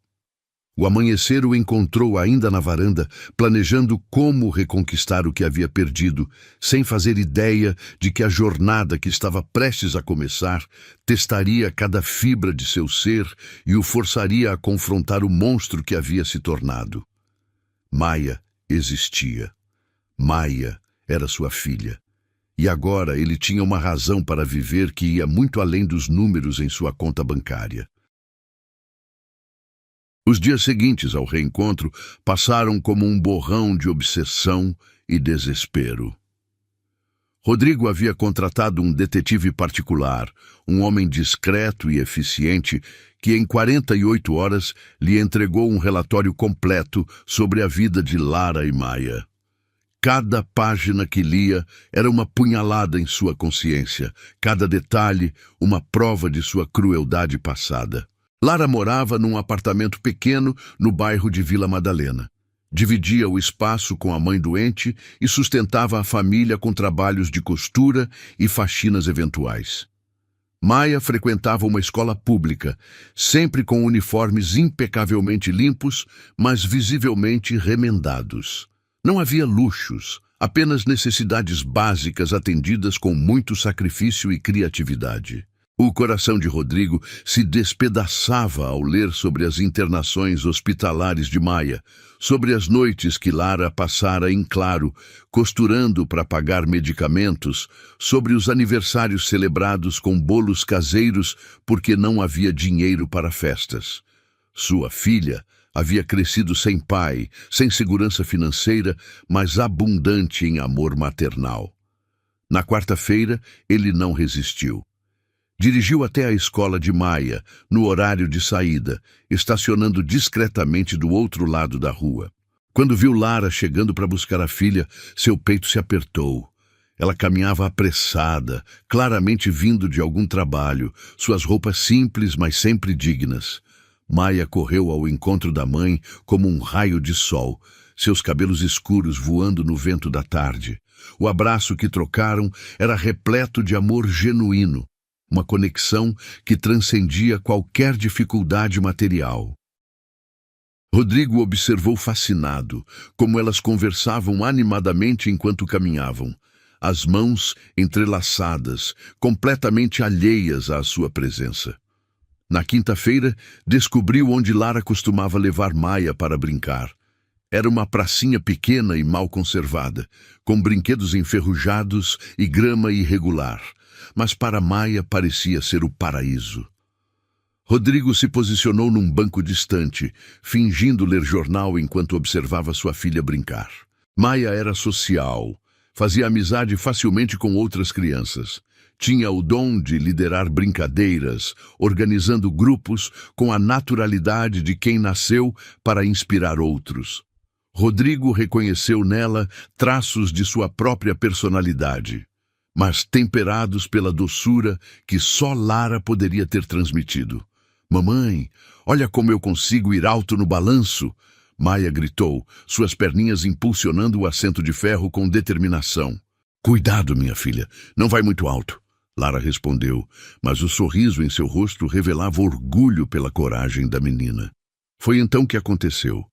O amanhecer o encontrou ainda na varanda, planejando como reconquistar o que havia perdido, sem fazer ideia de que a jornada que estava prestes a começar testaria cada fibra de seu ser e o forçaria a confrontar o monstro que havia se tornado. Maia existia. Maia era sua filha. E agora ele tinha uma razão para viver que ia muito além dos números em sua conta bancária. Os dias seguintes ao reencontro passaram como um borrão de obsessão e desespero. Rodrigo havia contratado um detetive particular, um homem discreto e eficiente, que em 48 horas lhe entregou um relatório completo sobre a vida de Lara e Maia. Cada página que lia era uma punhalada em sua consciência, cada detalhe uma prova de sua crueldade passada. Lara morava num apartamento pequeno no bairro de Vila Madalena. Dividia o espaço com a mãe doente e sustentava a família com trabalhos de costura e faxinas eventuais. Maia frequentava uma escola pública, sempre com uniformes impecavelmente limpos, mas visivelmente remendados. Não havia luxos, apenas necessidades básicas atendidas com muito sacrifício e criatividade. O coração de Rodrigo se despedaçava ao ler sobre as internações hospitalares de Maia, sobre as noites que Lara passara em claro, costurando para pagar medicamentos, sobre os aniversários celebrados com bolos caseiros porque não havia dinheiro para festas. Sua filha havia crescido sem pai, sem segurança financeira, mas abundante em amor maternal. Na quarta-feira, ele não resistiu. Dirigiu até a escola de Maia, no horário de saída, estacionando discretamente do outro lado da rua. Quando viu Lara chegando para buscar a filha, seu peito se apertou. Ela caminhava apressada, claramente vindo de algum trabalho, suas roupas simples, mas sempre dignas. Maia correu ao encontro da mãe como um raio de sol, seus cabelos escuros voando no vento da tarde. O abraço que trocaram era repleto de amor genuíno, uma conexão que transcendia qualquer dificuldade material. Rodrigo observou fascinado como elas conversavam animadamente enquanto caminhavam, as mãos entrelaçadas, completamente alheias à sua presença. Na quinta-feira, descobriu onde Lara costumava levar Maia para brincar. Era uma pracinha pequena e mal conservada, com brinquedos enferrujados e grama irregular, mas para Maia parecia ser o paraíso. Rodrigo se posicionou num banco distante, fingindo ler jornal enquanto observava sua filha brincar. Maia era social, fazia amizade facilmente com outras crianças. Tinha o dom de liderar brincadeiras, organizando grupos com a naturalidade de quem nasceu para inspirar outros. Rodrigo reconheceu nela traços de sua própria personalidade, mas temperados pela doçura que só Lara poderia ter transmitido. "Mamãe, olha como eu consigo ir alto no balanço!" Maia gritou, suas perninhas impulsionando o assento de ferro com determinação. "Cuidado, minha filha, não vai muito alto." Lara respondeu, mas o sorriso em seu rosto revelava orgulho pela coragem da menina. Foi então que aconteceu.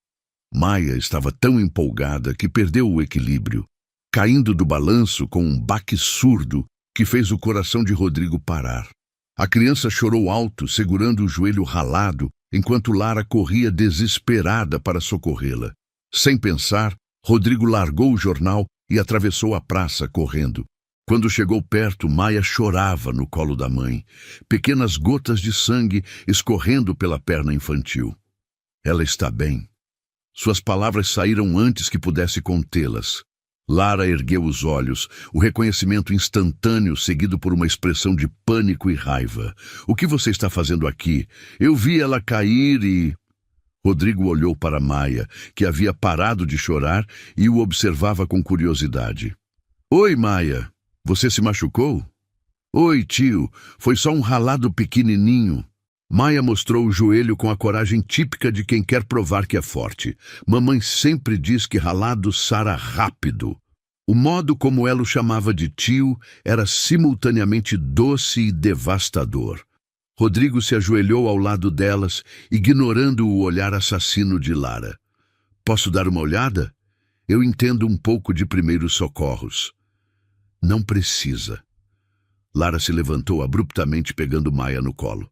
Maia estava tão empolgada que perdeu o equilíbrio, caindo do balanço com um baque surdo que fez o coração de Rodrigo parar. A criança chorou alto, segurando o joelho ralado, enquanto Lara corria desesperada para socorrê-la. Sem pensar, Rodrigo largou o jornal e atravessou a praça correndo. Quando chegou perto, Maia chorava no colo da mãe, pequenas gotas de sangue escorrendo pela perna infantil. "Ela está bem." Suas palavras saíram antes que pudesse contê-las. Lara ergueu os olhos, o reconhecimento instantâneo seguido por uma expressão de pânico e raiva. "O que você está fazendo aqui? Eu vi ela cair e..." Rodrigo olhou para Maia, que havia parado de chorar e o observava com curiosidade. Oi, Maia, você se machucou? Oi, tio, foi só um ralado pequenininho. Maia mostrou o joelho com a coragem típica de quem quer provar que é forte. Mamãe sempre diz que ralado sara rápido. O modo como ela o chamava de tio era simultaneamente doce e devastador. Rodrigo se ajoelhou ao lado delas, ignorando o olhar assassino de Lara. Posso dar uma olhada? Eu entendo um pouco de primeiros socorros. Não precisa. Lara se levantou abruptamente, pegando Maia no colo.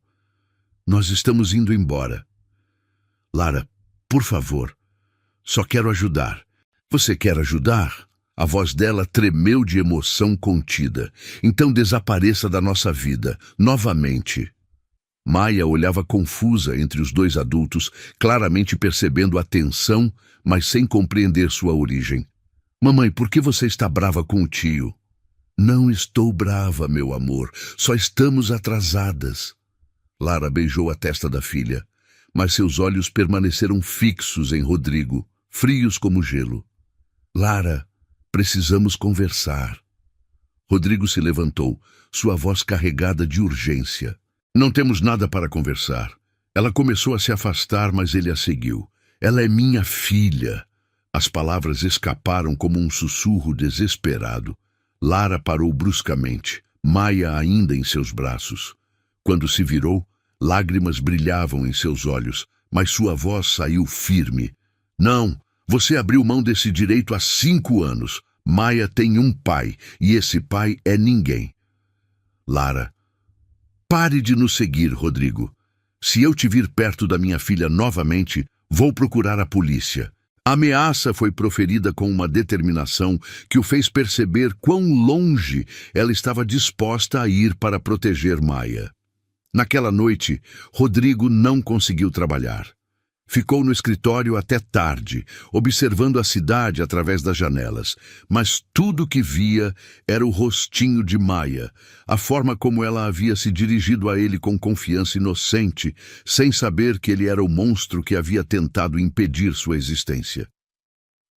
Nós estamos indo embora. Lara, por favor, só quero ajudar. Você quer ajudar? A voz dela tremeu de emoção contida. Então desapareça da nossa vida, novamente. Maia olhava confusa entre os dois adultos, claramente percebendo a tensão, mas sem compreender sua origem. Mamãe, por que você está brava com o tio? Não estou brava, meu amor. Só estamos atrasadas. Lara beijou a testa da filha, mas seus olhos permaneceram fixos em Rodrigo, frios como gelo. Lara, precisamos conversar. Rodrigo se levantou, sua voz carregada de urgência. Não temos nada para conversar. Ela começou a se afastar, mas ele a seguiu. Ela é minha filha. As palavras escaparam como um sussurro desesperado. Lara parou bruscamente, Maia ainda em seus braços. Quando se virou, lágrimas brilhavam em seus olhos, mas sua voz saiu firme. Não, você abriu mão desse direito há 5 anos. Maia tem um pai, e esse pai é ninguém. Lara, pare de nos seguir, Rodrigo. Se eu te vir perto da minha filha novamente, vou procurar a polícia. A ameaça foi proferida com uma determinação que o fez perceber quão longe ela estava disposta a ir para proteger Maia. Naquela noite, Rodrigo não conseguiu trabalhar. Ficou no escritório até tarde, observando a cidade através das janelas, mas tudo que via era o rostinho de Maia, a forma como ela havia se dirigido a ele com confiança inocente, sem saber que ele era o monstro que havia tentado impedir sua existência.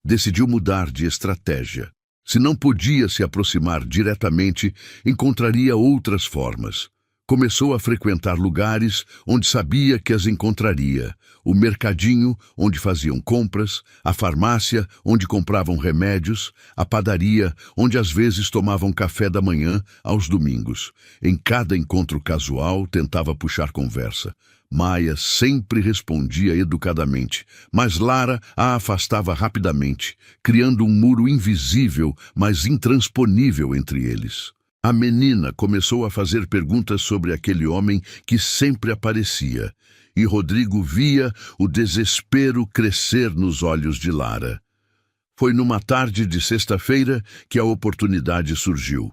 Decidiu mudar de estratégia. Se não podia se aproximar diretamente, encontraria outras formas. Começou a frequentar lugares onde sabia que as encontraria. O mercadinho, onde faziam compras, a farmácia, onde compravam remédios, a padaria, onde às vezes tomavam café da manhã aos domingos. Em cada encontro casual, tentava puxar conversa. Maia sempre respondia educadamente, mas Lara a afastava rapidamente, criando um muro invisível, mas intransponível entre eles. A menina começou a fazer perguntas sobre aquele homem que sempre aparecia, e Rodrigo via o desespero crescer nos olhos de Lara. Foi numa tarde de sexta-feira que a oportunidade surgiu.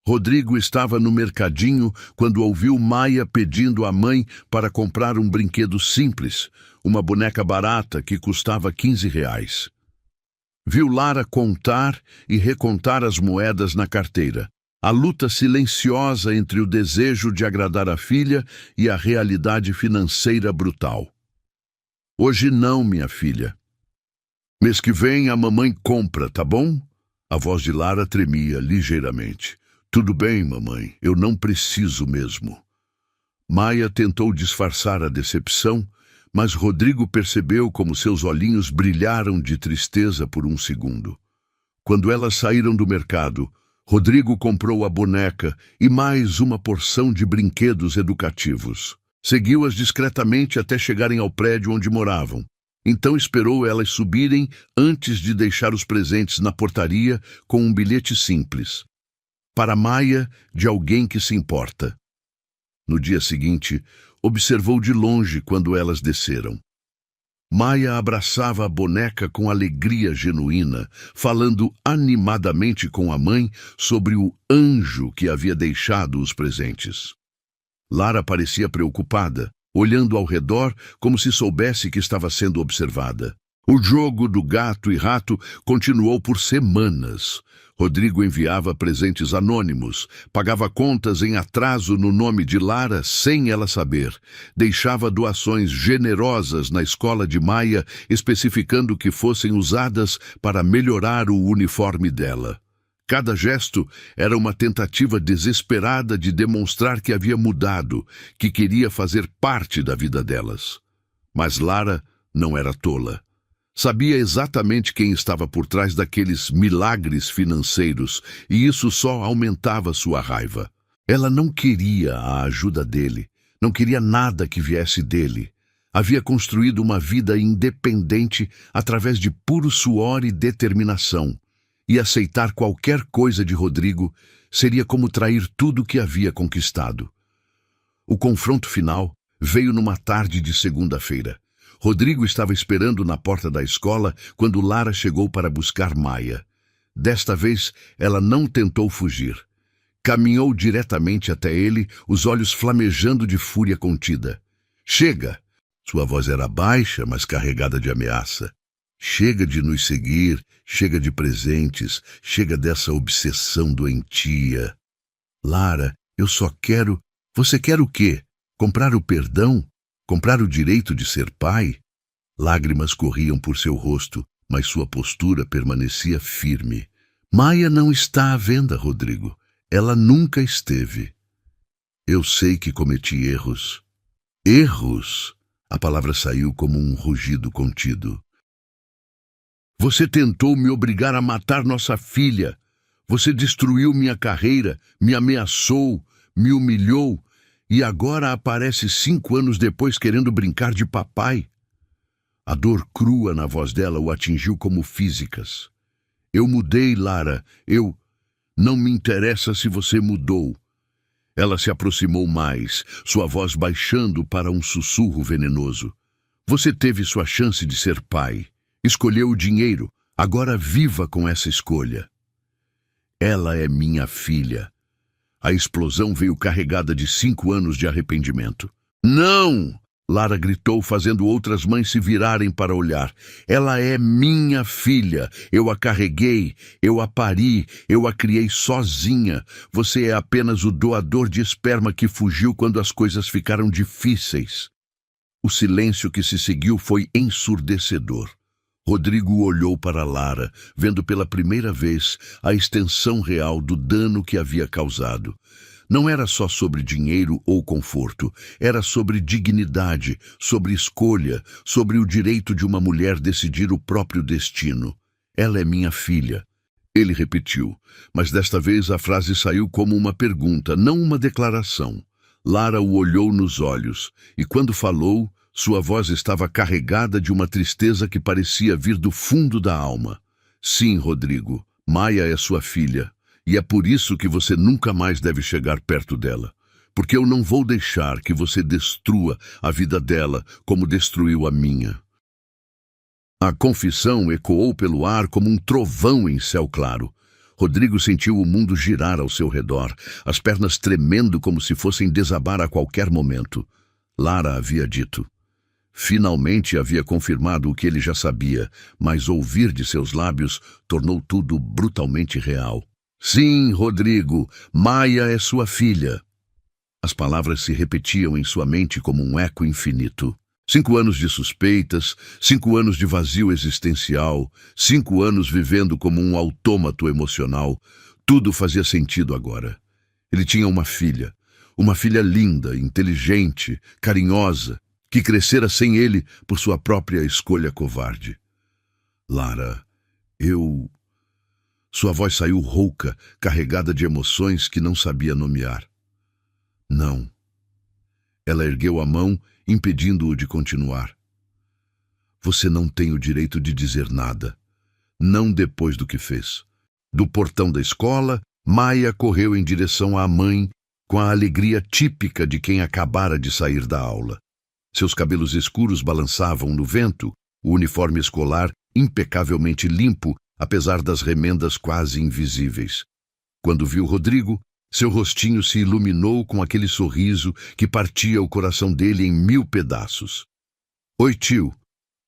Rodrigo estava no mercadinho quando ouviu Maia pedindo à mãe para comprar um brinquedo simples, uma boneca barata que custava R$ 15. Viu Lara contar e recontar as moedas na carteira. A luta silenciosa entre o desejo de agradar a filha e a realidade financeira brutal. Hoje não, minha filha. Mês que vem a mamãe compra, tá bom? A voz de Lara tremia ligeiramente. Tudo bem, mamãe, eu não preciso mesmo. Maia tentou disfarçar a decepção, mas Rodrigo percebeu como seus olhinhos brilharam de tristeza por um segundo. Quando elas saíram do mercado, Rodrigo comprou a boneca e mais uma porção de brinquedos educativos. Seguiu-as discretamente até chegarem ao prédio onde moravam. Então esperou elas subirem antes de deixar os presentes na portaria com um bilhete simples. Para Maia, de alguém que se importa. No dia seguinte, observou de longe quando elas desceram. Maia abraçava a boneca com alegria genuína, falando animadamente com a mãe sobre o anjo que havia deixado os presentes. Lara parecia preocupada, olhando ao redor como se soubesse que estava sendo observada. O jogo do gato e rato continuou por semanas. Rodrigo enviava presentes anônimos, pagava contas em atraso no nome de Lara sem ela saber, deixava doações generosas na escola de Maia, especificando que fossem usadas para melhorar o uniforme dela. Cada gesto era uma tentativa desesperada de demonstrar que havia mudado, que queria fazer parte da vida delas. Mas Lara não era tola. Sabia exatamente quem estava por trás daqueles milagres financeiros, e isso só aumentava sua raiva. Ela não queria a ajuda dele, não queria nada que viesse dele. Havia construído uma vida independente através de puro suor e determinação, e aceitar qualquer coisa de Rodrigo seria como trair tudo que havia conquistado. O confronto final veio numa tarde de segunda-feira. Rodrigo estava esperando na porta da escola quando Lara chegou para buscar Maia. Desta vez, ela não tentou fugir. Caminhou diretamente até ele, os olhos flamejando de fúria contida. "Chega!" Sua voz era baixa, mas carregada de ameaça. "Chega de nos seguir, chega de presentes, chega dessa obsessão doentia." "Lara, eu só quero..." "Você quer o quê? Comprar o perdão? Comprar o direito de ser pai?" Lágrimas corriam por seu rosto, mas sua postura permanecia firme. "Maia não está à venda, Rodrigo. Ela nunca esteve." "Eu sei que cometi erros." "Erros?" A palavra saiu como um rugido contido. "Você tentou me obrigar a matar nossa filha. Você destruiu minha carreira, me ameaçou, me humilhou. E agora aparece 5 anos depois querendo brincar de papai." A dor crua na voz dela o atingiu como físicas. "Eu mudei, Lara. Não me interessa se você mudou." Ela se aproximou mais, sua voz baixando para um sussurro venenoso. "Você teve sua chance de ser pai. Escolheu o dinheiro. Agora viva com essa escolha." "Ela é minha filha." A explosão veio carregada de 5 anos de arrependimento. "Não!" Lara gritou, fazendo outras mães se virarem para olhar. "Ela é minha filha. Eu a carreguei, eu a pari, eu a criei sozinha. Você é apenas o doador de esperma que fugiu quando as coisas ficaram difíceis." O silêncio que se seguiu foi ensurdecedor. Rodrigo olhou para Lara, vendo pela primeira vez a extensão real do dano que havia causado. Não era só sobre dinheiro ou conforto, era sobre dignidade, sobre escolha, sobre o direito de uma mulher decidir o próprio destino. "Ela é minha filha." Ele repetiu, mas desta vez a frase saiu como uma pergunta, não uma declaração. Lara o olhou nos olhos, e quando falou, sua voz estava carregada de uma tristeza que parecia vir do fundo da alma. "Sim, Rodrigo, Maia é sua filha, e é por isso que você nunca mais deve chegar perto dela. Porque eu não vou deixar que você destrua a vida dela como destruiu a minha." A confissão ecoou pelo ar como um trovão em céu claro. Rodrigo sentiu o mundo girar ao seu redor, as pernas tremendo como se fossem desabar a qualquer momento. Lara havia dito. Finalmente havia confirmado o que ele já sabia, mas ouvir de seus lábios tornou tudo brutalmente real. "Sim, Rodrigo, Maia é sua filha." As palavras se repetiam em sua mente como um eco infinito. 5 anos de suspeitas, 5 anos de vazio existencial, 5 anos vivendo como um autômato emocional. Tudo fazia sentido agora. Ele tinha uma filha linda, inteligente, carinhosa, que crescera sem ele por sua própria escolha covarde. "Lara, Sua voz saiu rouca, carregada de emoções que não sabia nomear. "Não." Ela ergueu a mão, impedindo-o de continuar. "Você não tem o direito de dizer nada. Não depois do que fez." Do portão da escola, Maia correu em direção à mãe, com a alegria típica de quem acabara de sair da aula. Seus cabelos escuros balançavam no vento, o uniforme escolar impecavelmente limpo, apesar das remendas quase invisíveis. Quando viu Rodrigo, seu rostinho se iluminou com aquele sorriso que partia o coração dele em 1000 pedaços. "Oi, tio."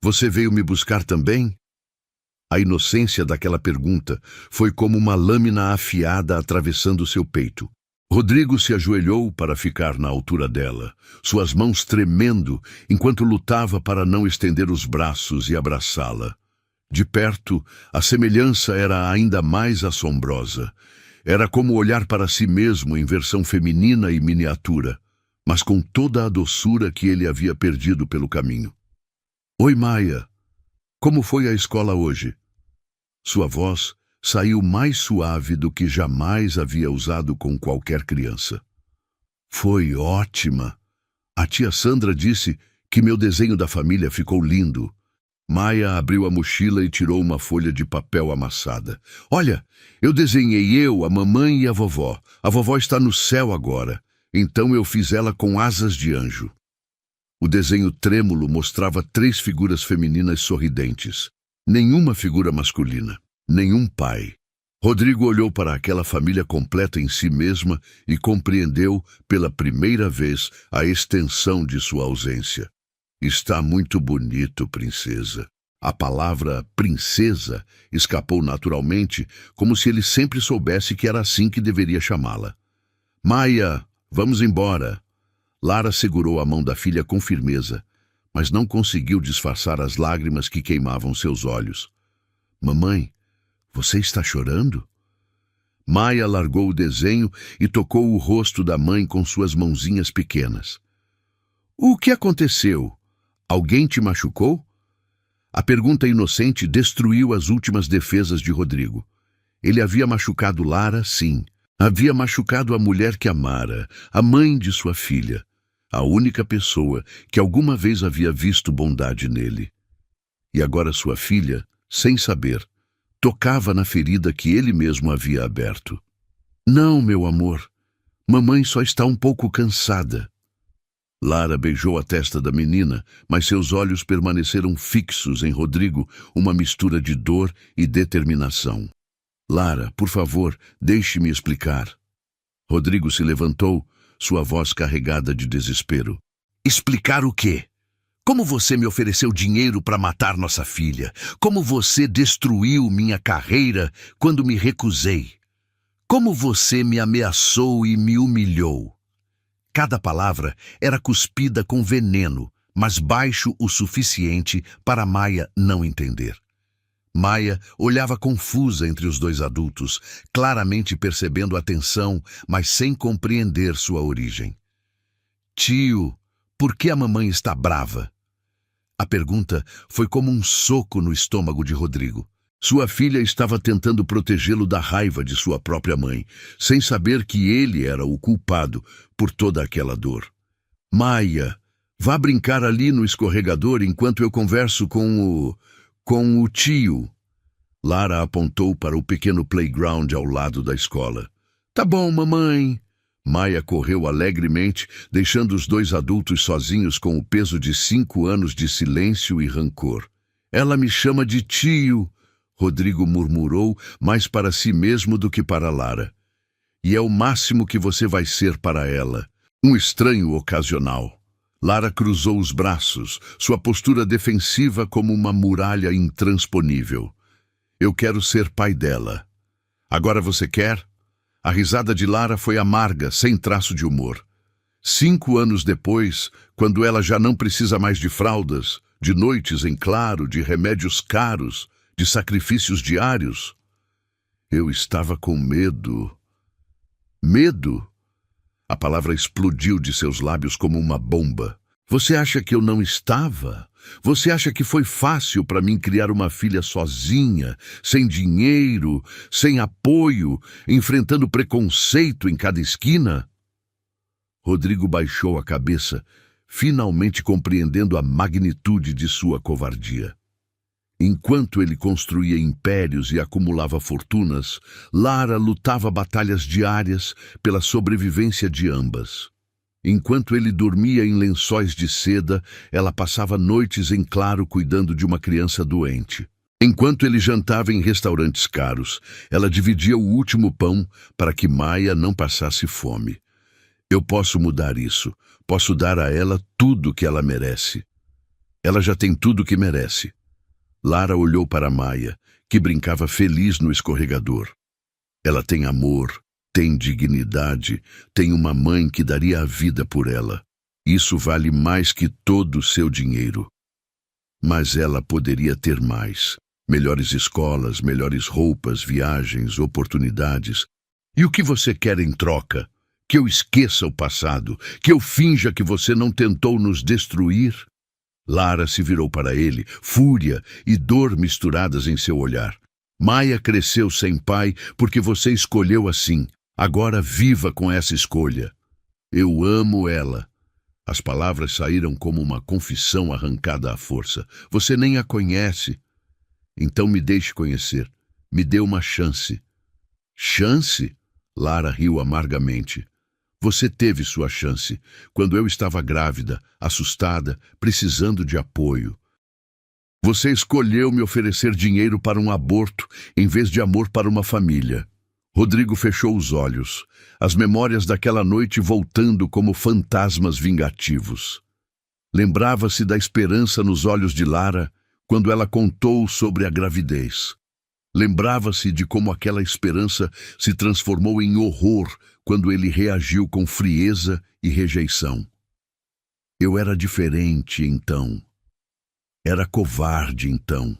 Você veio me buscar também? A inocência daquela pergunta foi como uma lâmina afiada atravessando seu peito. Rodrigo se ajoelhou para ficar na altura dela, suas mãos tremendo enquanto lutava para não estender os braços e abraçá-la. De perto, a semelhança era ainda mais assombrosa. Era como olhar para si mesmo em versão feminina e miniatura, mas com toda a doçura que ele havia perdido pelo caminho. Oi, Maia. Como foi a escola hoje? Sua voz saiu mais suave do que jamais havia usado com qualquer criança. Foi ótima. A tia Sandra disse que meu desenho da família ficou lindo. Maia abriu a mochila e tirou uma folha de papel amassada. Olha, eu desenhei eu, a mamãe e a vovó. A vovó está no céu agora, então eu fiz ela com asas de anjo. O desenho trêmulo mostrava 3 figuras femininas sorridentes. Nenhuma figura masculina, nenhum pai. Rodrigo olhou para aquela família completa em si mesma e compreendeu, pela primeira vez, a extensão de sua ausência. Está muito bonito, princesa. A palavra princesa escapou naturalmente, como se ele sempre soubesse que era assim que deveria chamá-la. Maia, vamos embora. Lara segurou a mão da filha com firmeza, mas não conseguiu disfarçar as lágrimas que queimavam seus olhos. Mamãe, você está chorando? Maia largou o desenho e tocou o rosto da mãe com suas mãozinhas pequenas. O que aconteceu? Alguém te machucou? A pergunta inocente destruiu as últimas defesas de Rodrigo. Ele havia machucado Lara, sim. Havia machucado a mulher que amara, a mãe de sua filha, a única pessoa que alguma vez havia visto bondade nele. E agora sua filha, sem saber, tocava na ferida que ele mesmo havia aberto. Não, meu amor. Mamãe só está um pouco cansada. Lara beijou a testa da menina, mas seus olhos permaneceram fixos em Rodrigo, uma mistura de dor e determinação. Lara, por favor, deixe-me explicar. Rodrigo se levantou, sua voz carregada de desespero. Explicar o quê? Como você me ofereceu dinheiro para matar nossa filha? Como você destruiu minha carreira quando me recusei? Como você me ameaçou e me humilhou? Cada palavra era cuspida com veneno, mas baixo o suficiente para Maia não entender. Maia olhava confusa entre os 2 adultos, claramente percebendo a tensão, mas sem compreender sua origem. Tio, por que a mamãe está brava? A pergunta foi como um soco no estômago de Rodrigo. Sua filha estava tentando protegê-lo da raiva de sua própria mãe, sem saber que ele era o culpado por toda aquela dor. Maia, vá brincar ali no escorregador enquanto eu converso com o tio. Lara apontou para o pequeno playground ao lado da escola. Tá bom, mamãe. Maia correu alegremente, deixando os 2 adultos sozinhos com o peso de 5 anos de silêncio e rancor. Ela me chama de tio, Rodrigo murmurou, mais para si mesmo do que para Lara. E é o máximo que você vai ser para ela. Um estranho ocasional. Lara cruzou os braços, sua postura defensiva como uma muralha intransponível. Eu quero ser pai dela. Agora você quer? A risada de Lara foi amarga, sem traço de humor. 5 anos depois, quando ela já não precisa mais de fraldas, de noites em claro, de remédios caros, de sacrifícios diários, eu estava com medo. Medo? A palavra explodiu de seus lábios como uma bomba. Você acha que eu não estava? Você acha que foi fácil para mim criar uma filha sozinha, sem dinheiro, sem apoio, enfrentando preconceito em cada esquina? Rodrigo baixou a cabeça, finalmente compreendendo a magnitude de sua covardia. Enquanto ele construía impérios e acumulava fortunas, Lara lutava batalhas diárias pela sobrevivência de ambas. Enquanto ele dormia em lençóis de seda, ela passava noites em claro cuidando de uma criança doente. Enquanto ele jantava em restaurantes caros, ela dividia o último pão para que Maia não passasse fome. Eu posso mudar isso. Posso dar a ela tudo que ela merece. Ela já tem tudo o que merece. Lara olhou para Maia, que brincava feliz no escorregador. Ela tem amor, tem dignidade, tem uma mãe que daria a vida por ela. Isso vale mais que todo o seu dinheiro. Mas ela poderia ter mais. Melhores escolas, melhores roupas, viagens, oportunidades. E o que você quer em troca? Que eu esqueça o passado? Que eu finja que você não tentou nos destruir? Lara se virou para ele, fúria e dor misturadas em seu olhar. Maia cresceu sem pai porque você escolheu assim. Agora viva com essa escolha. Eu amo ela. As palavras saíram como uma confissão arrancada à força. Você nem a conhece. Então me deixe conhecer. Me dê uma chance. Chance? Lara riu amargamente. Você teve sua chance, quando eu estava grávida, assustada, precisando de apoio. Você escolheu me oferecer dinheiro para um aborto, em vez de amor para uma família. Rodrigo fechou os olhos, as memórias daquela noite voltando como fantasmas vingativos. Lembrava-se da esperança nos olhos de Lara, quando ela contou sobre a gravidez. Lembrava-se de como aquela esperança se transformou em horror quando ele reagiu com frieza e rejeição. Eu era diferente então. Era covarde então.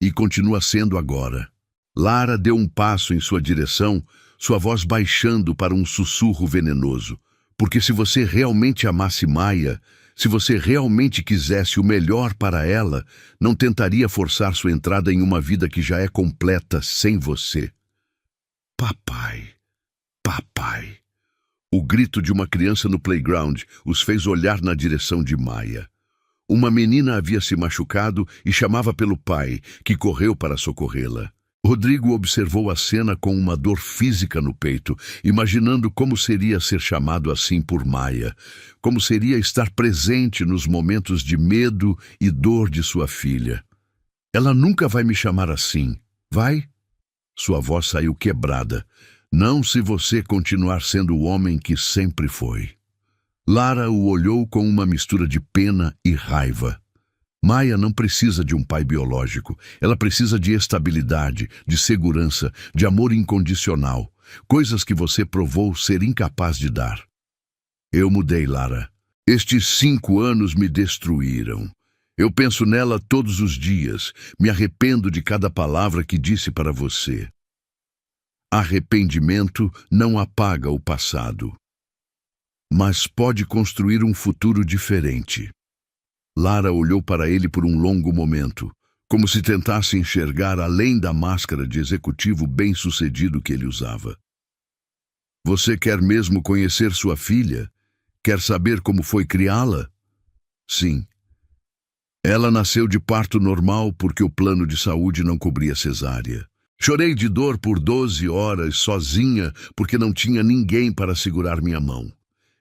E continua sendo agora. Lara deu um passo em sua direção, sua voz baixando para um sussurro venenoso. Porque se você realmente amasse Maia, se você realmente quisesse o melhor para ela, não tentaria forçar sua entrada em uma vida que já é completa sem você. Papai, papai. O grito de uma criança no playground os fez olhar na direção de Maia. Uma menina havia se machucado e chamava pelo pai, que correu para socorrê-la. Rodrigo observou a cena com uma dor física no peito, imaginando como seria ser chamado assim por Maia, como seria estar presente nos momentos de medo e dor de sua filha. Ela nunca vai me chamar assim, vai? Sua voz saiu quebrada. Não se você continuar sendo o homem que sempre foi. Lara o olhou com uma mistura de pena e raiva. Maia não precisa de um pai biológico. Ela precisa de estabilidade, de segurança, de amor incondicional. Coisas que você provou ser incapaz de dar. Eu mudei, Lara. Estes 5 anos me destruíram. Eu penso nela todos os dias. Me arrependo de cada palavra que disse para você. Arrependimento não apaga o passado, mas pode construir um futuro diferente. Lara olhou para ele por um longo momento, como se tentasse enxergar além da máscara de executivo bem-sucedido que ele usava. Você quer mesmo conhecer sua filha? Quer saber como foi criá-la? Sim. Ela nasceu de parto normal porque o plano de saúde não cobria cesárea. Chorei de dor por 12 horas sozinha porque não tinha ninguém para segurar minha mão.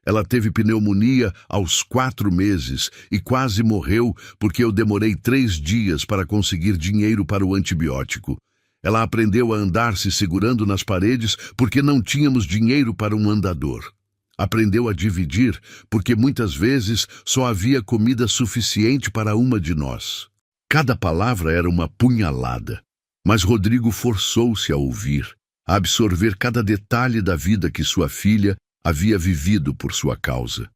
Ela teve pneumonia aos 4 meses e quase morreu porque eu demorei 3 dias para conseguir dinheiro para o antibiótico. Ela aprendeu a andar se segurando nas paredes porque não tínhamos dinheiro para um andador. Aprendeu a dividir porque muitas vezes só havia comida suficiente para uma de nós. Cada palavra era uma punhalada. Mas Rodrigo forçou-se a ouvir, a absorver cada detalhe da vida que sua filha havia vivido por sua causa.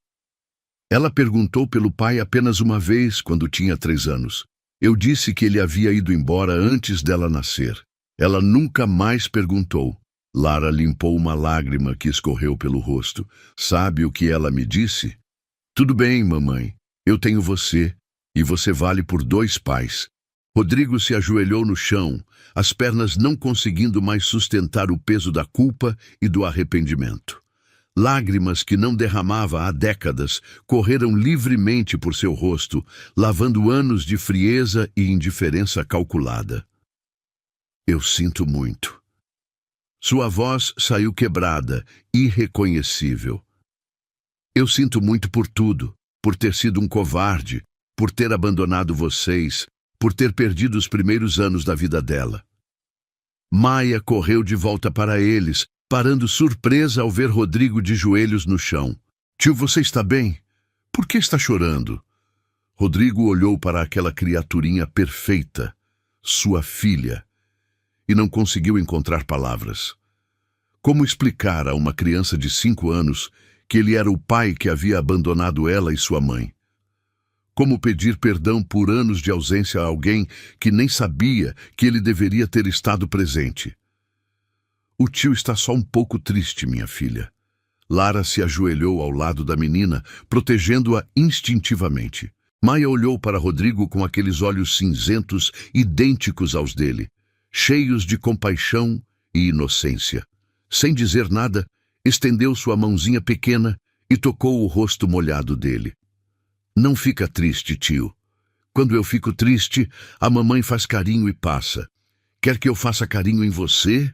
Ela perguntou pelo pai apenas uma vez quando tinha 3 anos. Eu disse que ele havia ido embora antes dela nascer. Ela nunca mais perguntou. Lara limpou uma lágrima que escorreu pelo rosto. Sabe o que ela me disse? Tudo bem, mamãe. Eu tenho você, e você vale por 2 pais. Rodrigo se ajoelhou no chão, as pernas não conseguindo mais sustentar o peso da culpa e do arrependimento. Lágrimas que não derramava há décadas correram livremente por seu rosto, lavando anos de frieza e indiferença calculada. Eu sinto muito. Sua voz saiu quebrada, irreconhecível. Eu sinto muito por tudo, por ter sido um covarde, por ter abandonado vocês, por ter perdido os primeiros anos da vida dela. Maia correu de volta para eles, parando surpresa ao ver Rodrigo de joelhos no chão. Tio, você está bem? Por que está chorando? Rodrigo olhou para aquela criaturinha perfeita, sua filha, e não conseguiu encontrar palavras. Como explicar a uma criança de 5 anos que ele era o pai que havia abandonado ela e sua mãe? Como pedir perdão por anos de ausência a alguém que nem sabia que ele deveria ter estado presente? O tio está só um pouco triste, minha filha. Lara se ajoelhou ao lado da menina, protegendo-a instintivamente. Maia olhou para Rodrigo com aqueles olhos cinzentos idênticos aos dele, cheios de compaixão e inocência. Sem dizer nada, estendeu sua mãozinha pequena e tocou o rosto molhado dele. Não fica triste, tio. Quando eu fico triste, a mamãe faz carinho e passa. Quer que eu faça carinho em você?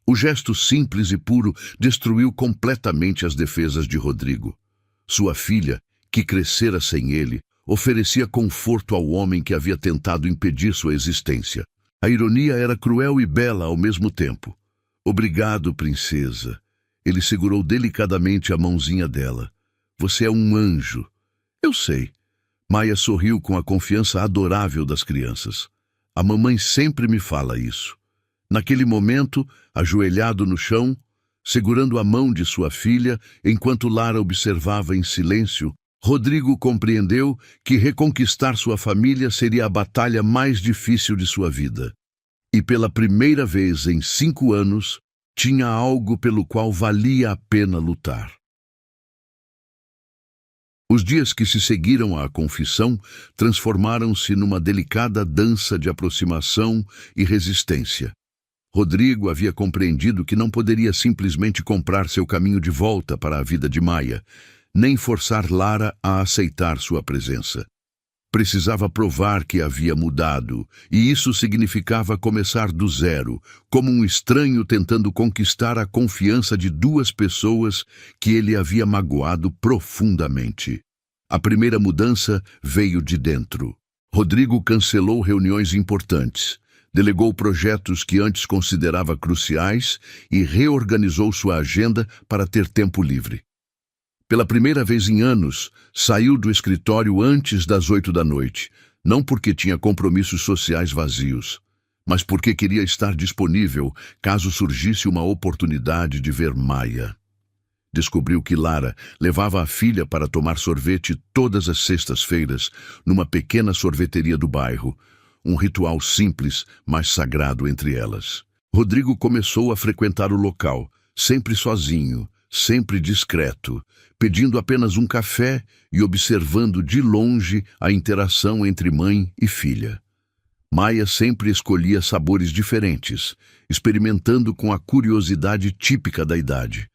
O gesto simples e puro destruiu completamente as defesas de Rodrigo. Sua filha, que crescera sem ele, oferecia conforto ao homem que havia tentado impedir sua existência. A ironia era cruel e bela ao mesmo tempo. Obrigado, princesa. Ele segurou delicadamente a mãozinha dela. Você é um anjo. Eu sei. Maia sorriu com a confiança adorável das crianças. A mamãe sempre me fala isso. Naquele momento, ajoelhado no chão, segurando a mão de sua filha, enquanto Lara observava em silêncio, Rodrigo compreendeu que reconquistar sua família seria a batalha mais difícil de sua vida. E pela primeira vez em 5 anos, tinha algo pelo qual valia a pena lutar. Os dias que se seguiram à confissão transformaram-se numa delicada dança de aproximação e resistência. Rodrigo havia compreendido que não poderia simplesmente comprar seu caminho de volta para a vida de Maia, nem forçar Lara a aceitar sua presença. Precisava provar que havia mudado, e isso significava começar do zero, como um estranho tentando conquistar a confiança de 2 pessoas que ele havia magoado profundamente. A primeira mudança veio de dentro. Rodrigo cancelou reuniões importantes, delegou projetos que antes considerava cruciais e reorganizou sua agenda para ter tempo livre. Pela primeira vez em anos, saiu do escritório antes das 8 da noite, não porque tinha compromissos sociais vazios, mas porque queria estar disponível caso surgisse uma oportunidade de ver Maia. Descobriu que Lara levava a filha para tomar sorvete todas as sextas-feiras numa pequena sorveteria do bairro, um ritual simples, mas sagrado entre elas. Rodrigo começou a frequentar o local, sempre sozinho, sempre discreto, pedindo apenas um café e observando de longe a interação entre mãe e filha. Maia sempre escolhia sabores diferentes, experimentando com a curiosidade típica da idade.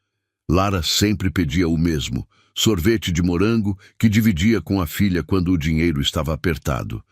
Lara sempre pedia o mesmo, sorvete de morango, que dividia com a filha quando o dinheiro estava apertado.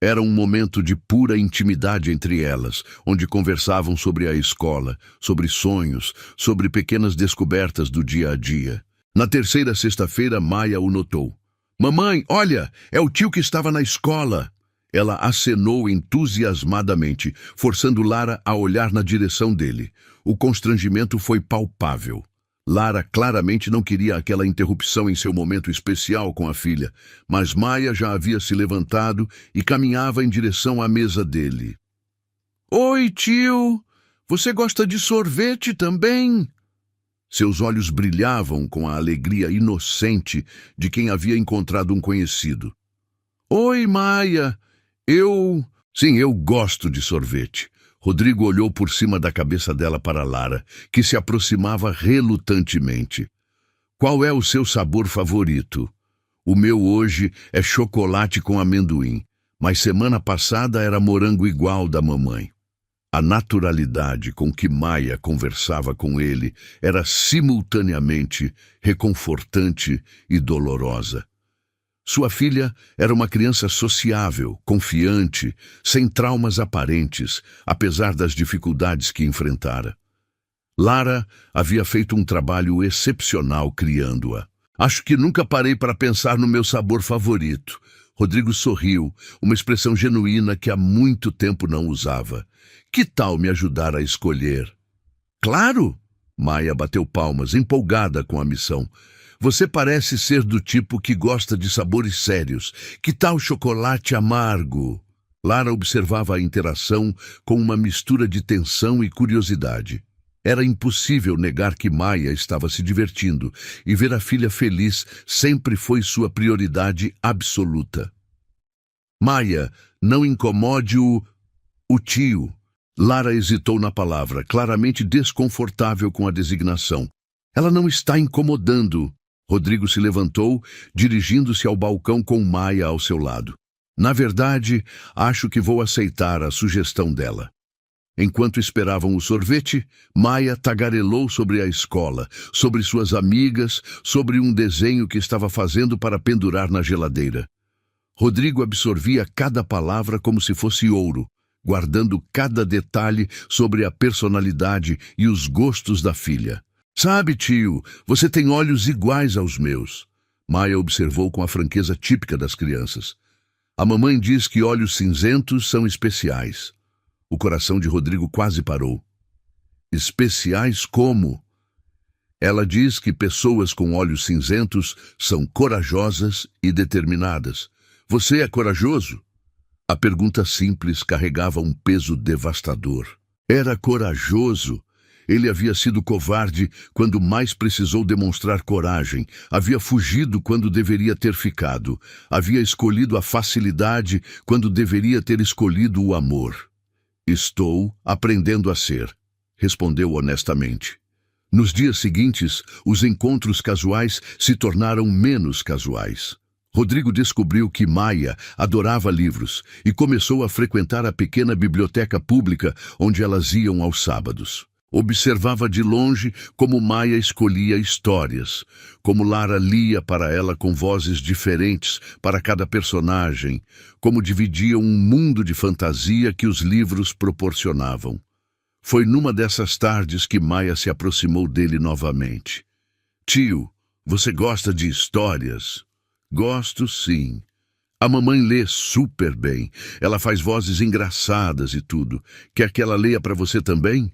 Era um momento de pura intimidade entre elas, onde conversavam sobre a escola, sobre sonhos, sobre pequenas descobertas do dia a dia. Na terceira sexta-feira, Maia o notou. Mamãe, olha, é o tio que estava na escola. Ela acenou entusiasmadamente, forçando Lara a olhar na direção dele. O constrangimento foi palpável. Lara claramente não queria aquela interrupção em seu momento especial com a filha, mas Maia já havia se levantado e caminhava em direção à mesa dele. Oi, tio! Você gosta de sorvete também? Seus olhos brilhavam com a alegria inocente de quem havia encontrado um conhecido. Oi, Maia! Sim, eu gosto de sorvete. Rodrigo olhou por cima da cabeça dela para Lara, que se aproximava relutantemente. Qual é o seu sabor favorito? O meu hoje é chocolate com amendoim, mas semana passada era morango igual da mamãe. A naturalidade com que Maia conversava com ele era simultaneamente reconfortante e dolorosa. Sua filha era uma criança sociável, confiante, sem traumas aparentes, apesar das dificuldades que enfrentara. Lara havia feito um trabalho excepcional criando-a. Acho que nunca parei para pensar no meu sabor favorito. Rodrigo sorriu, uma expressão genuína que há muito tempo não usava. Que tal me ajudar a escolher? Claro! Maia bateu palmas, empolgada com a missão. Você parece ser do tipo que gosta de sabores sérios. Que tal chocolate amargo? Lara observava a interação com uma mistura de tensão e curiosidade. Era impossível negar que Maia estava se divertindo, e ver a filha feliz sempre foi sua prioridade absoluta. Maia, não incomode o tio. Lara hesitou na palavra, claramente desconfortável com a designação. Ela não está incomodando. Rodrigo se levantou, dirigindo-se ao balcão com Maia ao seu lado. Na verdade, acho que vou aceitar a sugestão dela. Enquanto esperavam o sorvete, Maia tagarelou sobre a escola, sobre suas amigas, sobre um desenho que estava fazendo para pendurar na geladeira. Rodrigo absorvia cada palavra como se fosse ouro, guardando cada detalhe sobre a personalidade e os gostos da filha. Sabe, tio, você tem olhos iguais aos meus. Maia observou com a franqueza típica das crianças. A mamãe diz que olhos cinzentos são especiais. O coração de Rodrigo quase parou. Especiais como? Ela diz que pessoas com olhos cinzentos são corajosas e determinadas. Você é corajoso? A pergunta simples carregava um peso devastador. Era corajoso. Ele havia sido covarde quando mais precisou demonstrar coragem. Havia fugido quando deveria ter ficado. Havia escolhido a facilidade quando deveria ter escolhido o amor. Estou aprendendo a ser, respondeu honestamente. Nos dias seguintes, os encontros casuais se tornaram menos casuais. Rodrigo descobriu que Maia adorava livros e começou a frequentar a pequena biblioteca pública onde elas iam aos sábados. Observava de longe como Maia escolhia histórias, como Lara lia para ela com vozes diferentes para cada personagem, como dividiam um mundo de fantasia que os livros proporcionavam. Foi numa dessas tardes que Maia se aproximou dele novamente. Tio, você gosta de histórias? Gosto, sim. A mamãe lê super bem. Ela faz vozes engraçadas e tudo. Quer que ela leia para você também?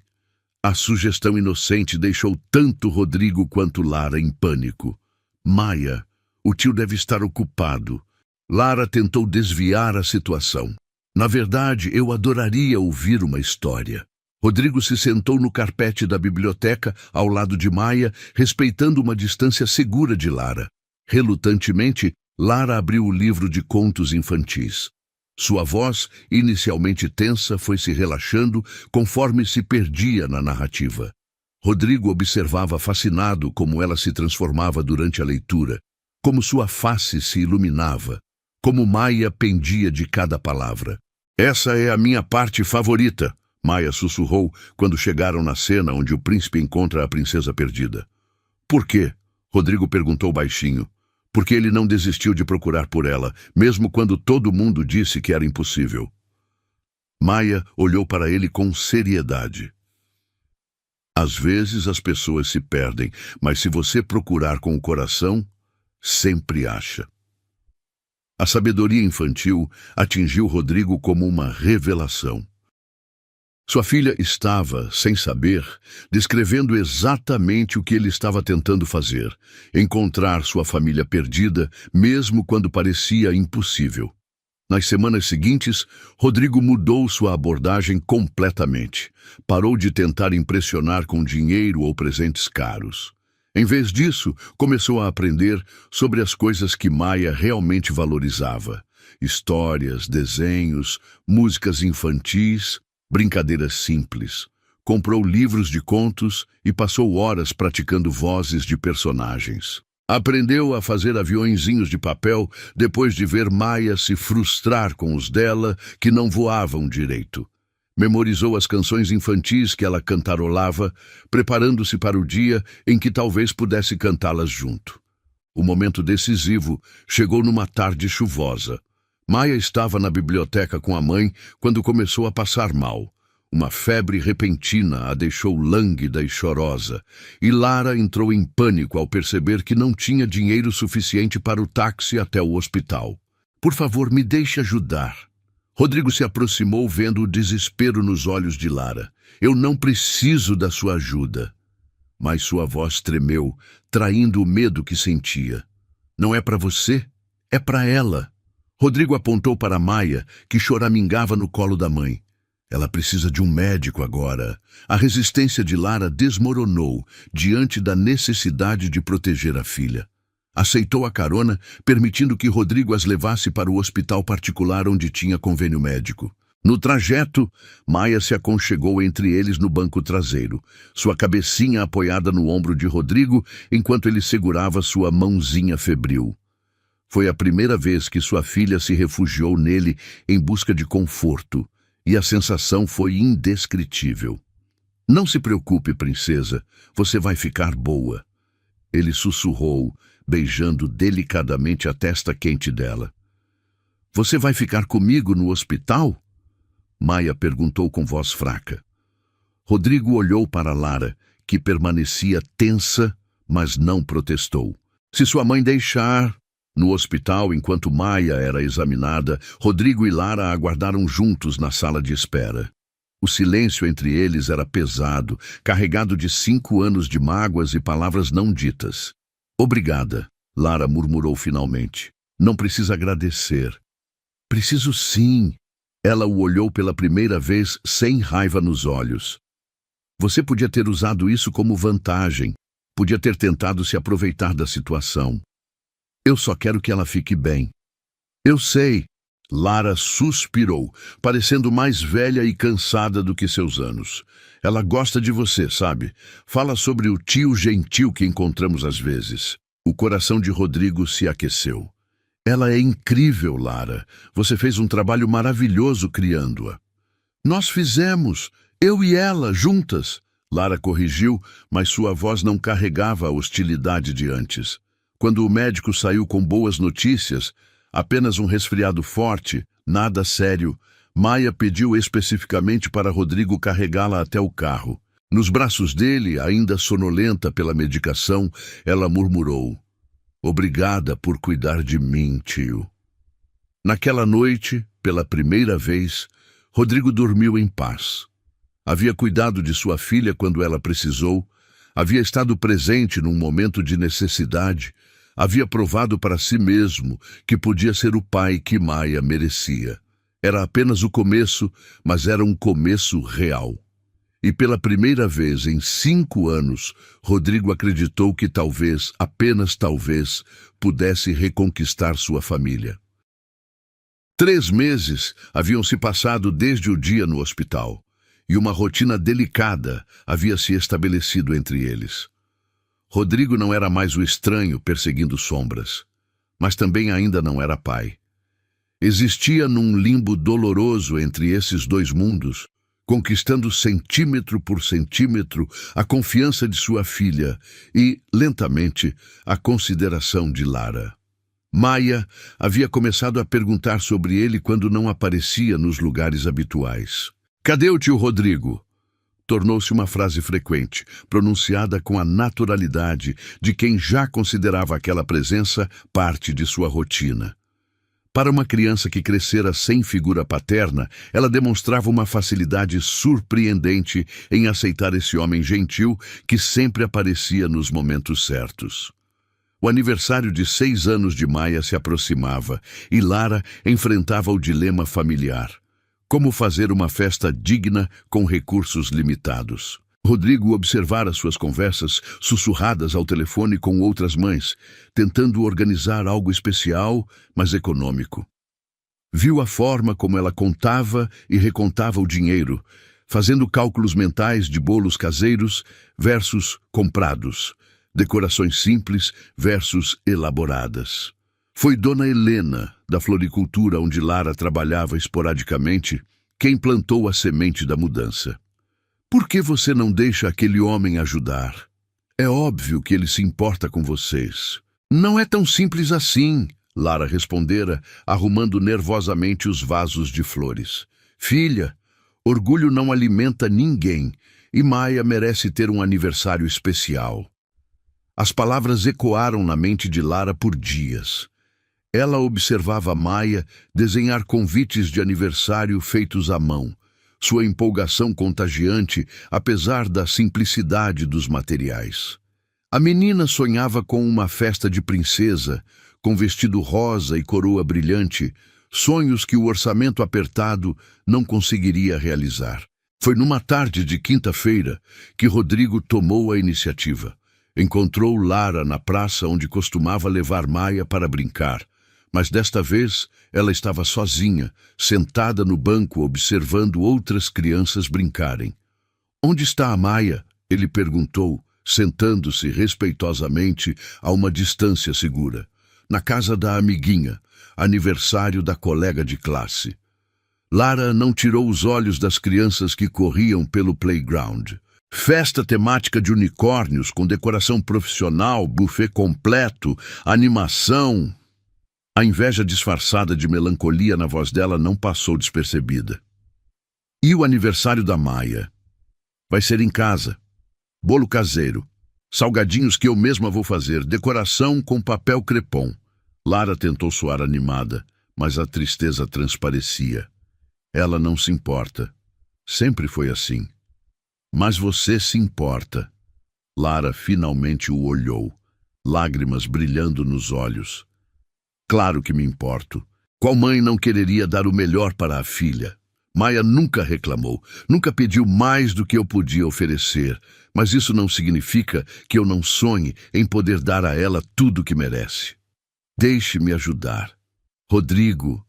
A sugestão inocente deixou tanto Rodrigo quanto Lara em pânico. Maia, o tio deve estar ocupado. Lara tentou desviar a situação. Na verdade, eu adoraria ouvir uma história. Rodrigo se sentou no carpete da biblioteca, ao lado de Maia, respeitando uma distância segura de Lara. Relutantemente, Lara abriu o livro de contos infantis. Sua voz, inicialmente tensa, foi se relaxando conforme se perdia na narrativa. Rodrigo observava fascinado como ela se transformava durante a leitura, como sua face se iluminava, como Maia pendia de cada palavra. Essa é a minha parte favorita, Maia sussurrou quando chegaram na cena onde o príncipe encontra a princesa perdida. Por quê? Rodrigo perguntou baixinho. Porque ele não desistiu de procurar por ela, mesmo quando todo mundo disse que era impossível. Maia olhou para ele com seriedade. Às vezes as pessoas se perdem, mas se você procurar com o coração, sempre acha. A sabedoria infantil atingiu Rodrigo como uma revelação. Sua filha estava, sem saber, descrevendo exatamente o que ele estava tentando fazer, encontrar sua família perdida, mesmo quando parecia impossível. Nas semanas seguintes, Rodrigo mudou sua abordagem completamente. Parou de tentar impressionar com dinheiro ou presentes caros. Em vez disso, começou a aprender sobre as coisas que Maia realmente valorizava: histórias, desenhos, músicas infantis, brincadeiras simples. Comprou livros de contos e passou horas praticando vozes de personagens. Aprendeu a fazer aviõezinhos de papel depois de ver Maia se frustrar com os dela que não voavam direito. Memorizou as canções infantis que ela cantarolava, preparando-se para o dia em que talvez pudesse cantá-las junto. O momento decisivo chegou numa tarde chuvosa. Maia estava na biblioteca com a mãe quando começou a passar mal. Uma febre repentina a deixou lânguida e chorosa, e Lara entrou em pânico ao perceber que não tinha dinheiro suficiente para o táxi até o hospital. Por favor, me deixe ajudar. Rodrigo se aproximou vendo o desespero nos olhos de Lara. Eu não preciso da sua ajuda. mas sua voz tremeu, traindo o medo que sentia. Não é para você, é para ela. Rodrigo apontou para Maia, que choramingava no colo da mãe. Ela precisa de um médico agora. A resistência de Lara desmoronou diante da necessidade de proteger a filha. Aceitou a carona, permitindo que Rodrigo as levasse para o hospital particular onde tinha convênio médico. No trajeto, Maia se aconchegou entre eles no banco traseiro, sua cabecinha apoiada no ombro de Rodrigo, enquanto ele segurava sua mãozinha febril. Foi a primeira vez que sua filha se refugiou nele em busca de conforto, e a sensação foi indescritível. Não se preocupe, princesa, você vai ficar boa. Ele sussurrou, beijando delicadamente a testa quente dela. Você vai ficar comigo no hospital? Maia perguntou com voz fraca. Rodrigo olhou para Lara, que permanecia tensa, mas não protestou. Se sua mãe deixar... No hospital, enquanto Maia era examinada, Rodrigo e Lara aguardaram juntos na sala de espera. O silêncio entre eles era pesado, carregado de 5 anos de mágoas e palavras não ditas. Obrigada, Lara murmurou finalmente. Não precisa agradecer. Preciso sim. Ela o olhou pela primeira vez sem raiva nos olhos. Você podia ter usado isso como vantagem. Podia ter tentado se aproveitar da situação. Eu só quero que ela fique bem. Eu sei. Lara suspirou, parecendo mais velha e cansada do que seus anos. Ela gosta de você, sabe? Fala sobre o tio gentil que encontramos às vezes. O coração de Rodrigo se aqueceu. Ela é incrível, Lara. Você fez um trabalho maravilhoso criando-a. Nós fizemos, eu e ela, juntas. Lara corrigiu, mas sua voz não carregava a hostilidade de antes. Quando o médico saiu com boas notícias, apenas um resfriado forte, nada sério, Maia pediu especificamente para Rodrigo carregá-la até o carro. Nos braços dele, ainda sonolenta pela medicação, ela murmurou: Obrigada por cuidar de mim, tio. Naquela noite, pela primeira vez, Rodrigo dormiu em paz. Havia cuidado de sua filha quando ela precisou, havia estado presente num momento de necessidade, havia provado para si mesmo que podia ser o pai que Maia merecia. Era apenas o começo, mas era um começo real. E pela primeira vez em 5 anos, Rodrigo acreditou que talvez, apenas talvez, pudesse reconquistar sua família. 3 meses haviam se passado desde o dia no hospital, e uma rotina delicada havia se estabelecido entre eles. Rodrigo não era mais o estranho perseguindo sombras, mas também ainda não era pai. Existia num limbo doloroso entre esses dois mundos, conquistando centímetro por centímetro a confiança de sua filha e, lentamente, a consideração de Lara. Maia havia começado a perguntar sobre ele quando não aparecia nos lugares habituais. Cadê o tio Rodrigo? Tornou-se uma frase frequente, pronunciada com a naturalidade de quem já considerava aquela presença parte de sua rotina. Para uma criança que crescera sem figura paterna, ela demonstrava uma facilidade surpreendente em aceitar esse homem gentil que sempre aparecia nos momentos certos. O aniversário de 6 anos de Maia se aproximava e Lara enfrentava o dilema familiar. Como fazer uma festa digna com recursos limitados? Rodrigo observara suas conversas sussurradas ao telefone com outras mães, tentando organizar algo especial, mas econômico. Viu a forma como ela contava e recontava o dinheiro, fazendo cálculos mentais de bolos caseiros versus comprados, decorações simples versus elaboradas. Foi Dona Helena, da floricultura onde Lara trabalhava esporadicamente, quem plantou a semente da mudança. Por que você não deixa aquele homem ajudar? É óbvio que ele se importa com vocês. Não é tão simples assim, Lara respondera, arrumando nervosamente os vasos de flores. Filha, orgulho não alimenta ninguém e Maia merece ter um aniversário especial. As palavras ecoaram na mente de Lara por dias. Ela observava Maia desenhar convites de aniversário feitos à mão, sua empolgação contagiante, apesar da simplicidade dos materiais. A menina sonhava com uma festa de princesa, com vestido rosa e coroa brilhante, sonhos que o orçamento apertado não conseguiria realizar. Foi numa tarde de quinta-feira que Rodrigo tomou a iniciativa. Encontrou Lara na praça onde costumava levar Maia para brincar, mas desta vez ela estava sozinha, sentada no banco observando outras crianças brincarem. "Onde está a Maia?" ele perguntou, sentando-se respeitosamente a uma distância segura. "Na casa da amiguinha, aniversário da colega de classe." Lara não tirou os olhos das crianças que corriam pelo playground. Festa temática de unicórnios, com decoração profissional, buffet completo, animação. A inveja disfarçada de melancolia na voz dela não passou despercebida. "E o aniversário da Maia? Vai ser em casa. Bolo caseiro. Salgadinhos que eu mesma vou fazer. Decoração com papel crepom." Lara tentou soar animada, mas a tristeza transparecia. "Ela não se importa. Sempre foi assim." "Mas você se importa." Lara finalmente o olhou, lágrimas brilhando nos olhos. "Claro que me importo. Qual mãe não quereria dar o melhor para a filha? Maia nunca reclamou, nunca pediu mais do que eu podia oferecer, mas isso não significa que eu não sonhe em poder dar a ela tudo o que merece. Deixe-me ajudar. Rodrigo,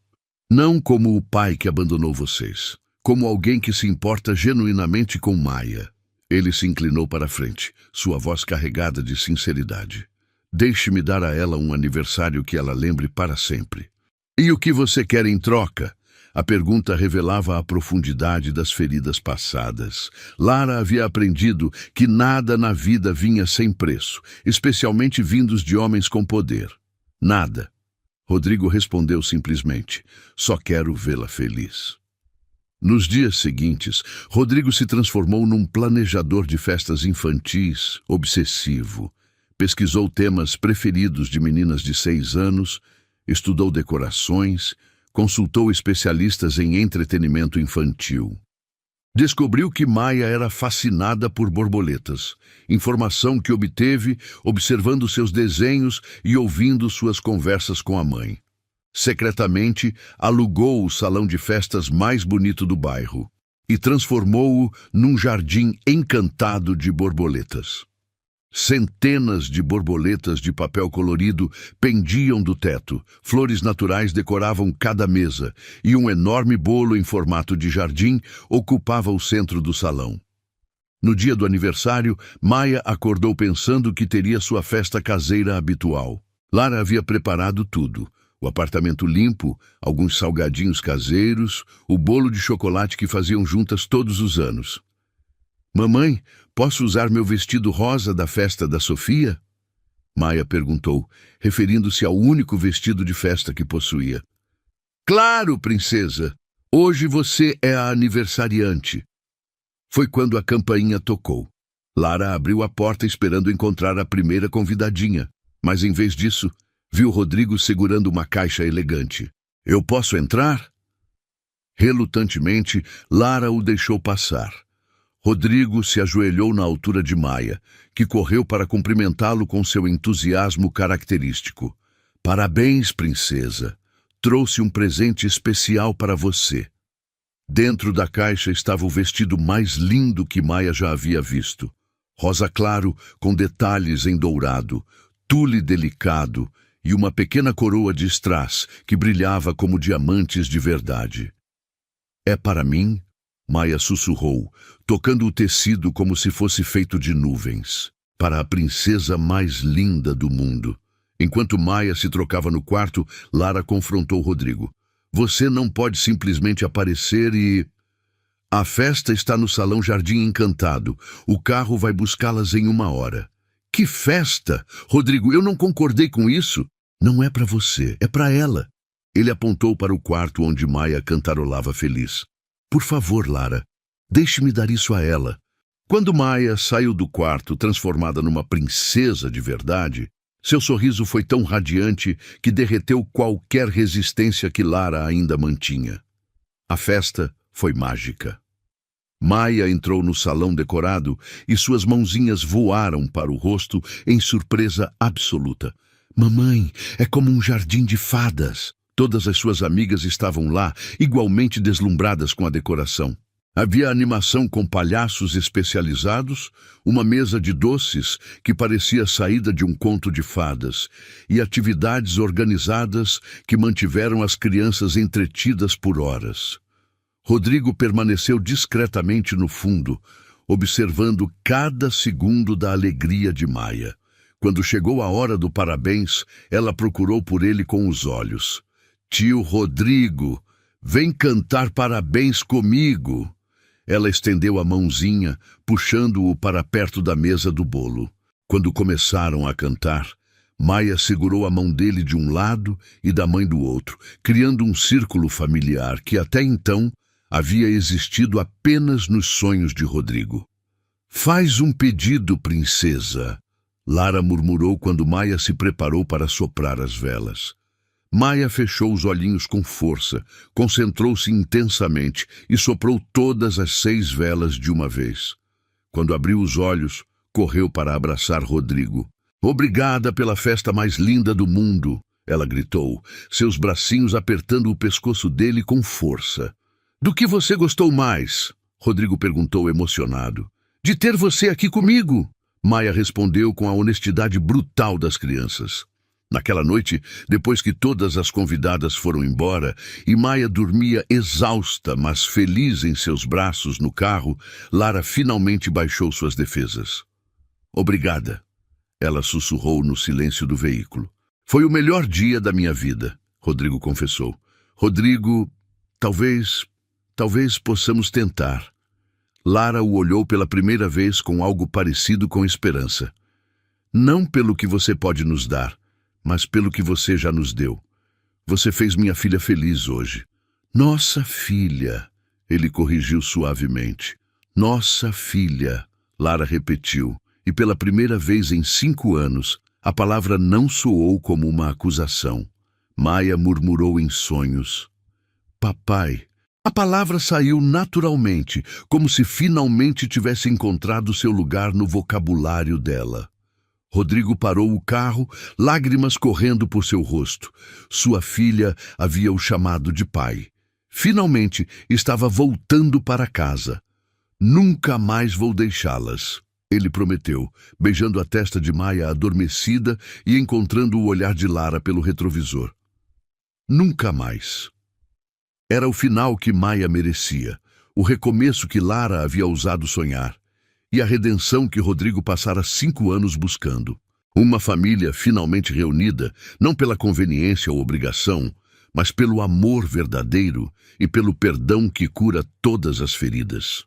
não como o pai que abandonou vocês, como alguém que se importa genuinamente com Maia." Ele se inclinou para a frente, sua voz carregada de sinceridade. "Deixe-me dar a ela um aniversário que ela lembre para sempre." "E o que você quer em troca?" A pergunta revelava a profundidade das feridas passadas. Lara havia aprendido que nada na vida vinha sem preço, especialmente vindos de homens com poder. "Nada." Rodrigo respondeu simplesmente: "Só quero vê-la feliz." Nos dias seguintes, Rodrigo se transformou num planejador de festas infantis, obsessivo. Pesquisou temas preferidos de meninas de 6 anos, estudou decorações, consultou especialistas em entretenimento infantil. Descobriu que Maia era fascinada por borboletas, informação que obteve observando seus desenhos e ouvindo suas conversas com a mãe. Secretamente, alugou o salão de festas mais bonito do bairro e transformou-o num jardim encantado de borboletas. Centenas de borboletas de papel colorido pendiam do teto, flores naturais decoravam cada mesa e um enorme bolo em formato de jardim ocupava o centro do salão. No dia do aniversário, Maia acordou pensando que teria sua festa caseira habitual. Lara havia preparado tudo: o apartamento limpo, alguns salgadinhos caseiros, o bolo de chocolate que faziam juntas todos os anos. "Mamãe, posso usar meu vestido rosa da festa da Sofia?" Maia perguntou, referindo-se ao único vestido de festa que possuía. "Claro, princesa! Hoje você é a aniversariante." Foi quando a campainha tocou. Lara abriu a porta esperando encontrar a primeira convidadinha, mas em vez disso, viu Rodrigo segurando uma caixa elegante. "Eu posso entrar?" Relutantemente, Lara o deixou passar. Rodrigo se ajoelhou na altura de Maia, que correu para cumprimentá-lo com seu entusiasmo característico. "Parabéns, princesa. Trouxe um presente especial para você." Dentro da caixa estava o vestido mais lindo que Maia já havia visto. Rosa claro, com detalhes em dourado, tule delicado e uma pequena coroa de strass que brilhava como diamantes de verdade. "É para mim?" Maia sussurrou, tocando o tecido como se fosse feito de nuvens. "Para a princesa mais linda do mundo." Enquanto Maia se trocava no quarto, Lara confrontou Rodrigo. "Você não pode simplesmente aparecer e..." "A festa está no Salão Jardim Encantado. O carro vai buscá-las em 1 hora." "Que festa? Rodrigo, eu não concordei com isso." "Não é para você, é para ela." Ele apontou para o quarto onde Maia cantarolava feliz. "Por favor, Lara, deixe-me dar isso a ela." Quando Maia saiu do quarto transformada numa princesa de verdade, seu sorriso foi tão radiante que derreteu qualquer resistência que Lara ainda mantinha. A festa foi mágica. Maia entrou no salão decorado e suas mãozinhas voaram para o rosto em surpresa absoluta. Mamãe, é como um jardim de fadas. Todas as suas amigas estavam lá, igualmente deslumbradas com a decoração. Havia animação com palhaços especializados, uma mesa de doces que parecia saída de um conto de fadas, e atividades organizadas que mantiveram as crianças entretidas por horas. Rodrigo permaneceu discretamente no fundo, observando cada segundo da alegria de Maia. Quando chegou a hora do parabéns, ela procurou por ele com os olhos. Tio Rodrigo, vem cantar parabéns comigo. Ela estendeu a mãozinha, puxando-o para perto da mesa do bolo. Quando começaram a cantar, Maia segurou a mão dele de um lado e da mãe do outro, criando um círculo familiar que até então havia existido apenas nos sonhos de Rodrigo. Faz um pedido, princesa, Lara murmurou quando Maia se preparou para soprar as velas. Maia fechou os olhinhos com força, concentrou-se intensamente e soprou todas as 6 velas de uma vez. Quando abriu os olhos, correu para abraçar Rodrigo. Obrigada pela festa mais linda do mundo, ela gritou, seus bracinhos apertando o pescoço dele com força. Do que você gostou mais? Rodrigo perguntou emocionado. De ter você aqui comigo, Maia respondeu com a honestidade brutal das crianças. Naquela noite, depois que todas as convidadas foram embora e Maia dormia exausta, mas feliz em seus braços no carro, Lara finalmente baixou suas defesas. Obrigada, ela sussurrou no silêncio do veículo. Foi o melhor dia da minha vida, Rodrigo confessou. Rodrigo, talvez possamos tentar. Lara o olhou pela primeira vez com algo parecido com esperança. Não pelo que você pode nos dar, mas pelo que você já nos deu. Você fez minha filha feliz hoje. Nossa filha, ele corrigiu suavemente. Nossa filha, Lara repetiu, e pela primeira vez em 5 anos, a palavra não soou como uma acusação. Maia murmurou em sonhos. Papai. A palavra saiu naturalmente, como se finalmente tivesse encontrado seu lugar no vocabulário dela. Rodrigo parou o carro, lágrimas correndo por seu rosto. Sua filha havia o chamado de pai. Finalmente estava voltando para casa. Nunca mais vou deixá-las, ele prometeu, beijando a testa de Maia adormecida e encontrando o olhar de Lara pelo retrovisor. Nunca mais. Era o final que Maia merecia, o recomeço que Lara havia ousado sonhar. E a redenção que Rodrigo passara 5 anos buscando. Uma família finalmente reunida, não pela conveniência ou obrigação, mas pelo amor verdadeiro e pelo perdão que cura todas as feridas.